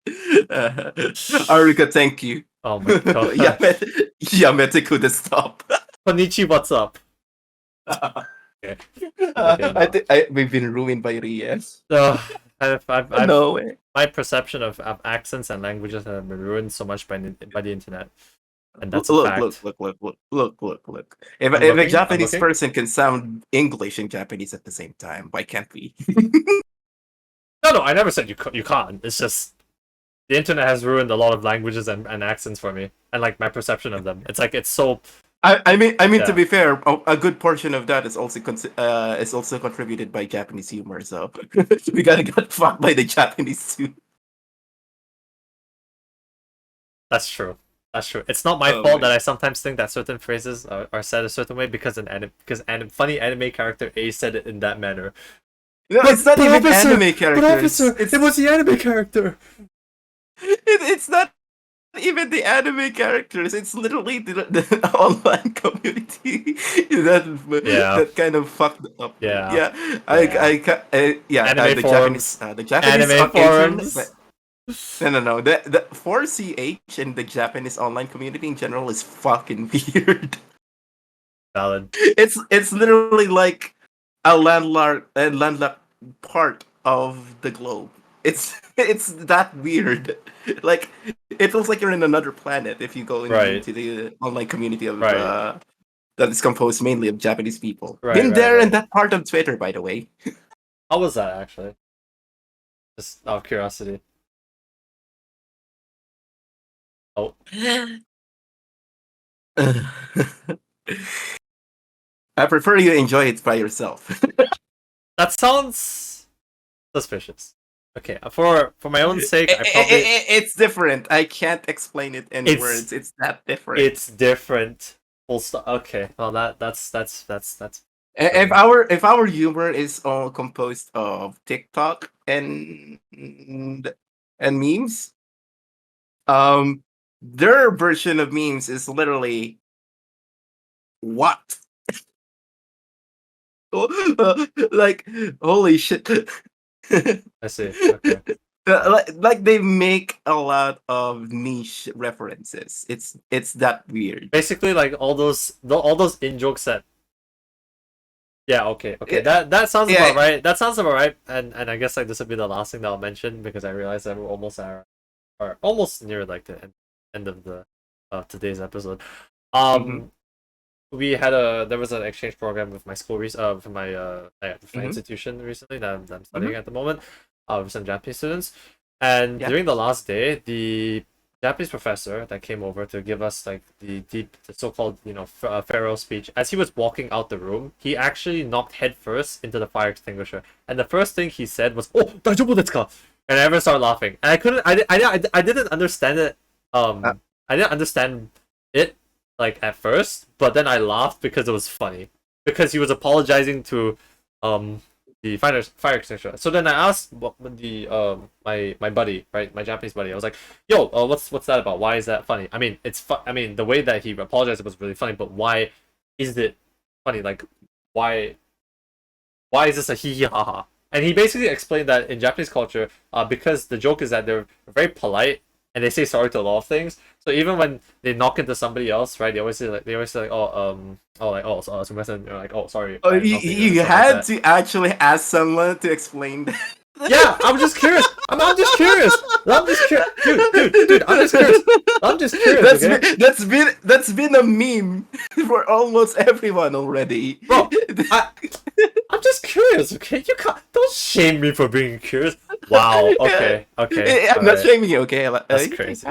Ariga, thank you. Oh my god. Yamete could stop. Konichi, what's up? Okay. Okay, I no. think we've been ruined by Rias. Uh, I've No way. my perception of accents and languages have been ruined so much by the internet, and that's a fact. Look. If I'm a looking. I'm Japanese looking. person can sound English and Japanese at the same time, why can't we? No, I never said you can't. It's just the internet has ruined a lot of languages and accents for me, and like my perception of them. It's like it's so I mean, to yeah. be fair, a good portion of that is also is also contributed by Japanese humor. So we gotta get fucked by the Japanese too. That's true. That's true. It's not my Oh fault that man. I sometimes think that certain phrases are said a certain way because funny anime character A said it in that manner. No, it's not even anime But characters. officer, it was the anime character. It's not even the anime characters. It's literally the online community Yeah, that kind of fucked up. yeah, Yeah, yeah. yeah. Anime forums, The Japanese anime on internet. forums. No. The 4CH and the Japanese online community in general is fucking weird. Valid. It's literally like a landlocked part of the globe. It's that weird. Like it feels like you're in another planet if you go Right, into the online community of right, that is composed mainly of Japanese people. right, Been right, there in right. that part of Twitter, by the way. How was that actually? Just out of curiosity. Oh, I prefer you enjoy it by yourself. that sounds suspicious. Okay, for my own sake, I probably It's different. I can't explain it in it's words. It's that different. it's different. Full stop. Okay, well that's If our humor is all composed of TikTok and memes, um, their version of memes is literally what? Like holy shit! I see. Okay. Like they make a lot of niche references. It's that weird. Basically, like all those in jokes that yeah, okay. Yeah, That sounds about yeah. right. That sounds about right. And I guess like this would be the last thing that I'll mention because I realize that we're almost or almost near like the end of the today's episode. Mhm. Um there was an exchange program with my school with my with my Mhm. institution recently that I'm studying Mhm. at the moment, with some Japanese students, and Yeah. during the last day, the Japanese professor that came over to give us like the so-called farewell speech. As he was walking out the room, he actually knocked headfirst into the fire extinguisher, and the first thing he said was, "Oh, daijoubu desu ka?" And everyone started laughing, and I didn't understand it. Uh, I didn't understand it like at first, but then I laughed because it was funny because he was apologizing to um the fire extinguisher. So then I asked the my buddy, right, my Japanese buddy. I was like, "Yo, what's that about? Why is that funny? I mean, I mean, the way that he apologized was really funny, but why is it funny? Like, why why is this a hee hee ha ha?" And he basically explained that in Japanese culture, because the joke is that they're very polite and they say sorry to a lot of things. So even when they knock into somebody else, right, they always say like, so you're like, "Oh, sorry, Oh, I you, knocked into you," and you stuff like had that. to actually ask someone to explain that. Yeah, I'm just curious. I'm just curious. I'm just curious, dude. I'm just curious. I'm just curious. That's Okay, that's been a meme for almost everyone already. bro. I I'm just curious. Okay, you can't don't shame me for being curious. Wow. Okay. Okay. I'm All not right. shaming you, okay? That's You can crazy.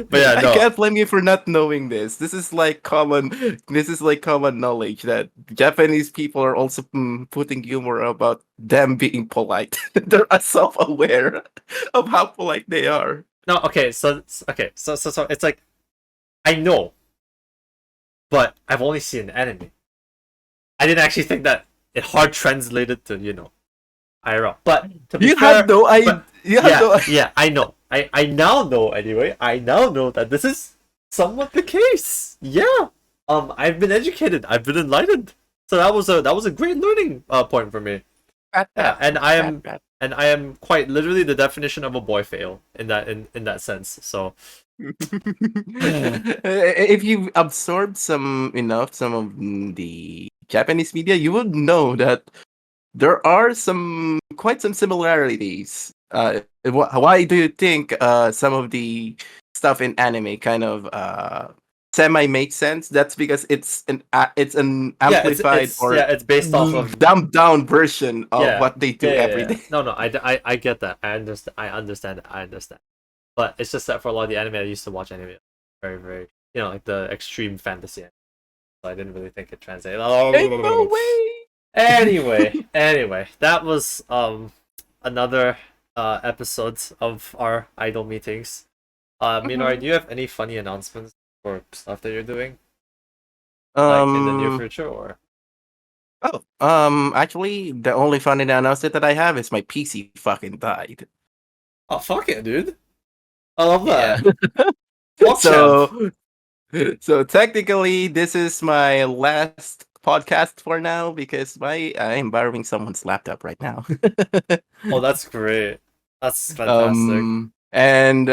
But yeah, I no. can't blame you for not knowing this. This is like common. This is like common knowledge that Japanese people are also putting humor about them being polite. They're self-aware of how polite they are. No, okay, so it's like I know, but I've only seen the anime. I didn't actually think that it hard translated to IRL. But to be You had fair, no I. but You had yeah, no. yeah, I know. I now know anyway. I now know that this is somewhat the case. Yeah. I've been educated. I've been enlightened. So that was a great learning point for me. Pat, Yeah, pat, pat, pat. and I am quite literally the definition of a boy fail in that sense. So If you absorb some of the Japanese media, you would know that there are quite some similarities. Why do you think some of the stuff in anime kind of semi makes sense? That's because it's an yeah, amplified or it's based off of dumbed down version of yeah, what they do every yeah. day. No, no, I get that. I understand it. I understand. But it's just that for a lot of the anime I used to watch anime, very, very, like the extreme fantasy anime. So I didn't really think it translated. Ain't no way. Anyway, that was another episode of our idol meetings. Minori, Mhm. do you have any funny announcements or stuff that you're doing, like in the near future, or? Actually, the only funny announcement that I have is my PC fucking died. Oh, fuck it, dude. I love Yeah. that. PogChamp. so, so technically, this is my last podcast for now because I'm borrowing someone's laptop right now. Oh, that's great. That's fantastic. And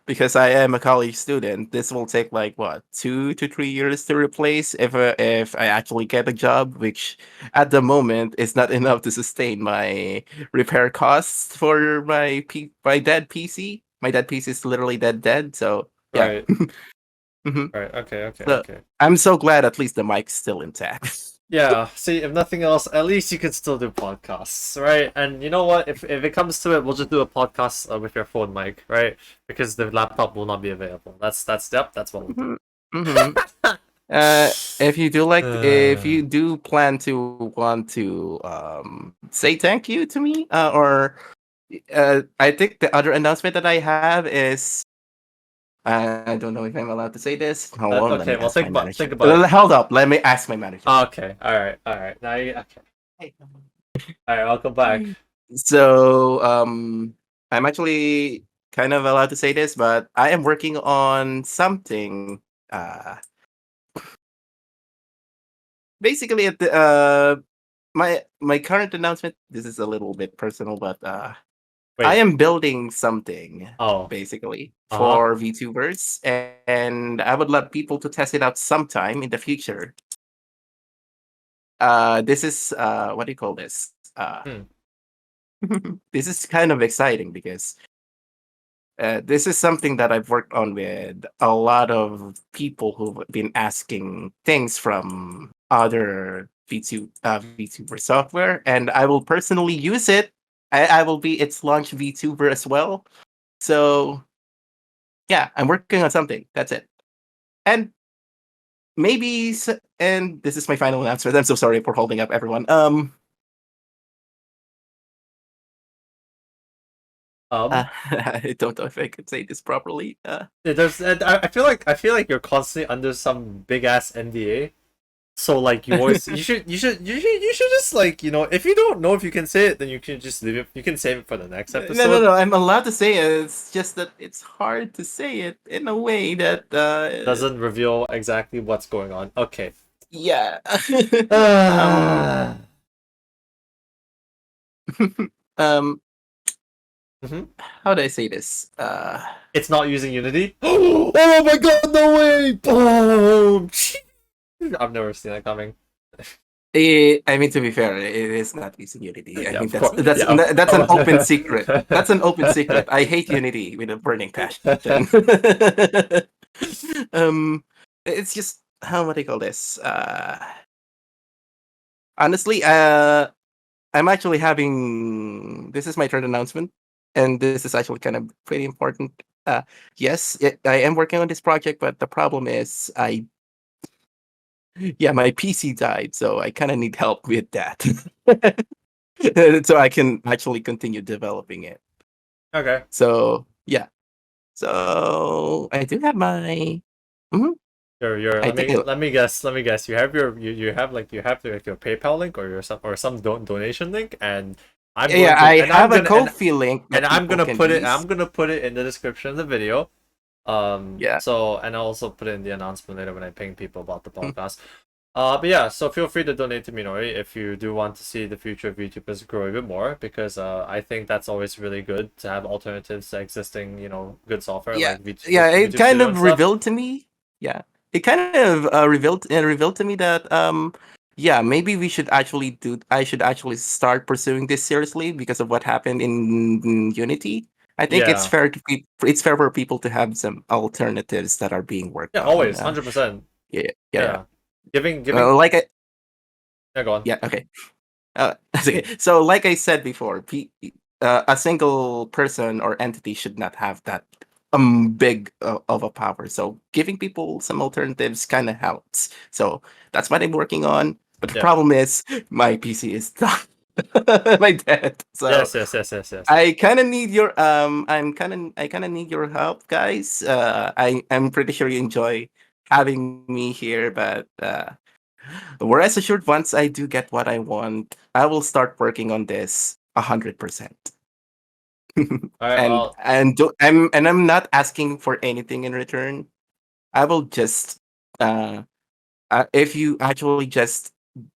because I am a college student, this will take like what 2 to 3 years to replace if I actually get a job, which at the moment is not enough to sustain my repair costs for my dead PC. My dead PC is literally dead. So yeah. Right. Mhm. Right. Okay. Okay. So Okay. I'm so glad at least the mic's still intact. Yeah, see, if nothing else, at least you can still do podcasts, right? And you know what? If it comes to it, we'll just do a podcast with your phone mic, right? Because the laptop will not be available. That's what we'll do. Mhm. Mhm. If you do plan to want to say thank you to me, or I think the other announcement that I have is I don't know if I'm allowed to say this. Hold on, let Okay, me well, ask my think manager. about it. Hold up, let me ask my manager. Okay, all right. Now you okay? Hey. All right, welcome back. So I'm actually kind of allowed to say this, but I am working on something. Uh, Basically, at the my current announcement. This is a little bit personal, but I Wait. am building something Oh. basically Uh huh. for VTubers, and I would love people to test it out sometime in the future. This is what do you call this? Hmm. This is kind of exciting because This is something that I've worked on with a lot of people who've been asking things from other VTuber software, and I will personally use it. I will be its launch VTuber as well. So yeah, I'm working on something. That's it. And maybe, and this is my final announcement. I'm so sorry for holding up everyone. I don't know if I could say this properly. There's I feel like you're constantly under some big ass NDA. So like you always you should just like, you know, if you don't know if you can say it, then you can just leave it. You can save it for the next episode. No. I'm allowed to say it. It's just that it's hard to say it in a way that Doesn't reveal exactly what's going on. Okay. yeah. Uh, um. mhm. How do I say this? It's not using Unity. Oh my god, no way! Boom! I've never seen that coming. I mean, to be fair, it is not using Unity. I Yeah, think of course. that's Yeah, that's an open secret. That's an open secret. I hate Unity with a burning passion. um, it's just how would I call this? Honestly, I'm actually having this is my third announcement, and this is actually kind of pretty important. Yes, I am working on this project, but the problem is my PC died, so I kind of need help with that, so I can actually continue developing it. Okay. So yeah, so I do have my. Mhm. Your I think let me guess. You have you have like like your PayPal link or some donation link, and I'm going to I and I'm have a gonna Ko-fi link and that I'm people gonna can put it use. I'm gonna put it in the description of the video. Yeah. So and I'll also put it in the announcement later when I ping people about the Mm. podcast. But yeah, so feel free to donate to Minori if you do want to see the future of YouTubers grow even more, because I think that's always really good to have alternatives to existing, you know, good software Yeah, like yeah. It YouTube kind Studio and of stuff. revealed to me. Yeah, it kind of revealed to me that yeah, maybe we should actually do. I should actually start pursuing this seriously because of what happened in Unity. I think it's Yeah, fair to it's fair for people to have some alternatives that are being worked yeah, on. always, 100%. Yeah, yeah, yeah. Yeah, giving. Like I Yeah, go on. yeah okay. Okay. So, like I said before, a single person or entity should not have that big of a power. So, giving people some alternatives kind of helps. So that's what I'm working on. But the Yeah. problem is my PC is done. My dead. So Yes. I kind of need your I kind of need your help, guys. I'm pretty sure you enjoy having me here, but rest assured, once I do get what I want, I will start working on this 100%. All right. Well, I'm not asking for anything in return. I will just uh, if you actually just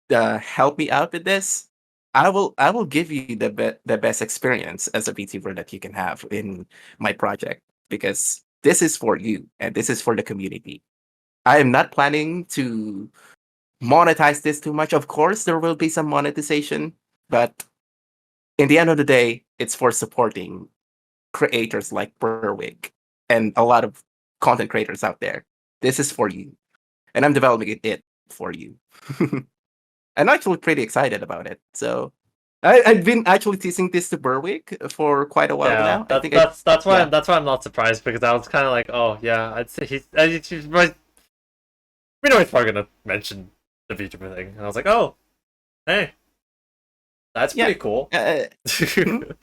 help me out with this, I will give you the best experience as a VTuber that you can have in my project, because this is for you and this is for the community. I am not planning to monetize this too much. Of course, there will be some monetization, but in the end of the day, it's for supporting creators like Berwick and a lot of content creators out there. This is for you, and I'm developing it for you. I'm actually pretty excited about it. So I've been actually teasing this to Berwick for quite a while yeah. now. I think yeah. That's why I'm not surprised, because I was kind of like, oh yeah, I'd say he's right. We know he's probably gonna mention the VTuber thing, and I was like, oh, hey, that's Yeah. pretty cool. Mhm.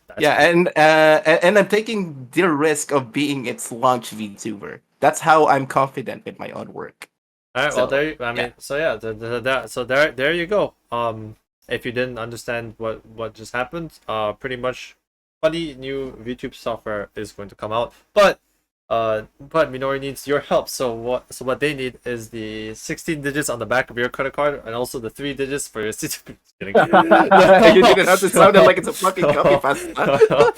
That's Yeah, pretty and I'm taking the risk of being its launch VTuber. That's how I'm confident with my own work. All right, well So there. I yeah, mean, so yeah, so there you go. If you didn't understand what just happened, pretty much, funny new YouTube software is going to come out, but Minori needs your help. So what they need is the 16 digits on the back of your credit card, and also the 3 digits for your Just kidding. you didn't have to sound like it's a fucking copy pasta.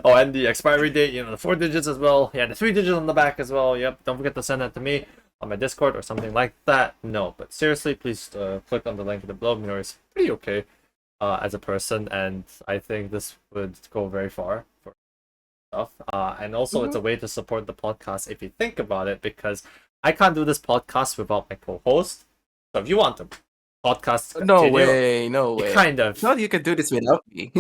Oh, and the expiry date, you know, the 4 digits as well. Yeah, the 3 digits on the back as well. Yep, don't forget to send that to me on my Discord or something like that. No, but seriously, please click on the link in the below. Minori is pretty okay as a person, and I think this would go very far for stuff. And also it's a way to support the podcast if you think about it, because I can't do this podcast without my co-host. So if you want the podcast to No continue, way, no way. kind of. Thought you could do this without me.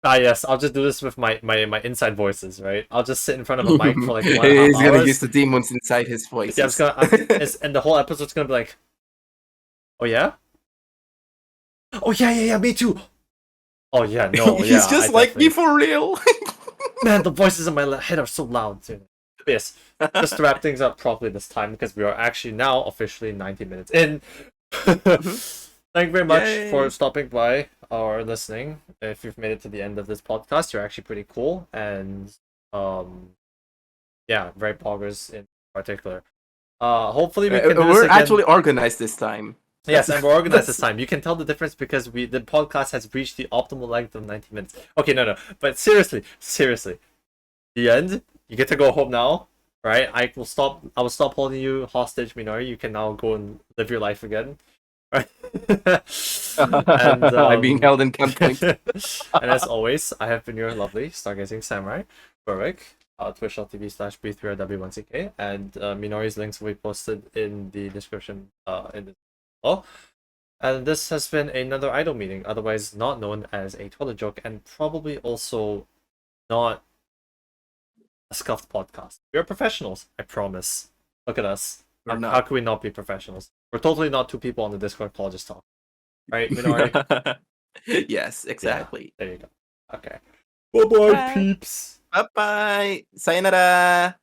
Yes, I'll just do this with my inside voices, right? I'll just sit in front of a mic for like 1.5 He's gonna hours. use the demons inside his voice. Yeah, and the whole episode's gonna be like, oh yeah? Oh yeah, me too! Oh yeah, no, He's yeah. just I like me definitely- for real. Man, the voices in my head are so loud, too. But yes, just to wrap things up properly this time, because we are actually now officially 90 minutes in. Thank you very much for Yay. stopping by or listening. If you've made it to the end of this podcast, you're actually pretty cool, and yeah, very progress in particular. Hopefully we can do this We're again. actually organized this time. Yes, and we're organized this time. You can tell the difference because the podcast has reached the optimal length of 90 minutes. Okay, no, but seriously, the end. You get to go home now, right? I will stop holding you hostage, Minori. You can now go and live your life again. Right? And I'm being held in gunpoint. and as always, I have been your lovely Stargazing Samurai, Berwick, twitch.tv/b3rw1ck, and Minori's links will be posted in the description in the well. And this has been another idol meeting, otherwise not known as a toilet joke, and probably also not a scuffed podcast. We are professionals, I promise. Look at us. We're not. How can we not be professionals? We're totally not two people on the Discord call just talk. Right, Minori? Yes, exactly. There you go. Okay. Bye-bye, Bye. peeps. Bye bye. Sayonara.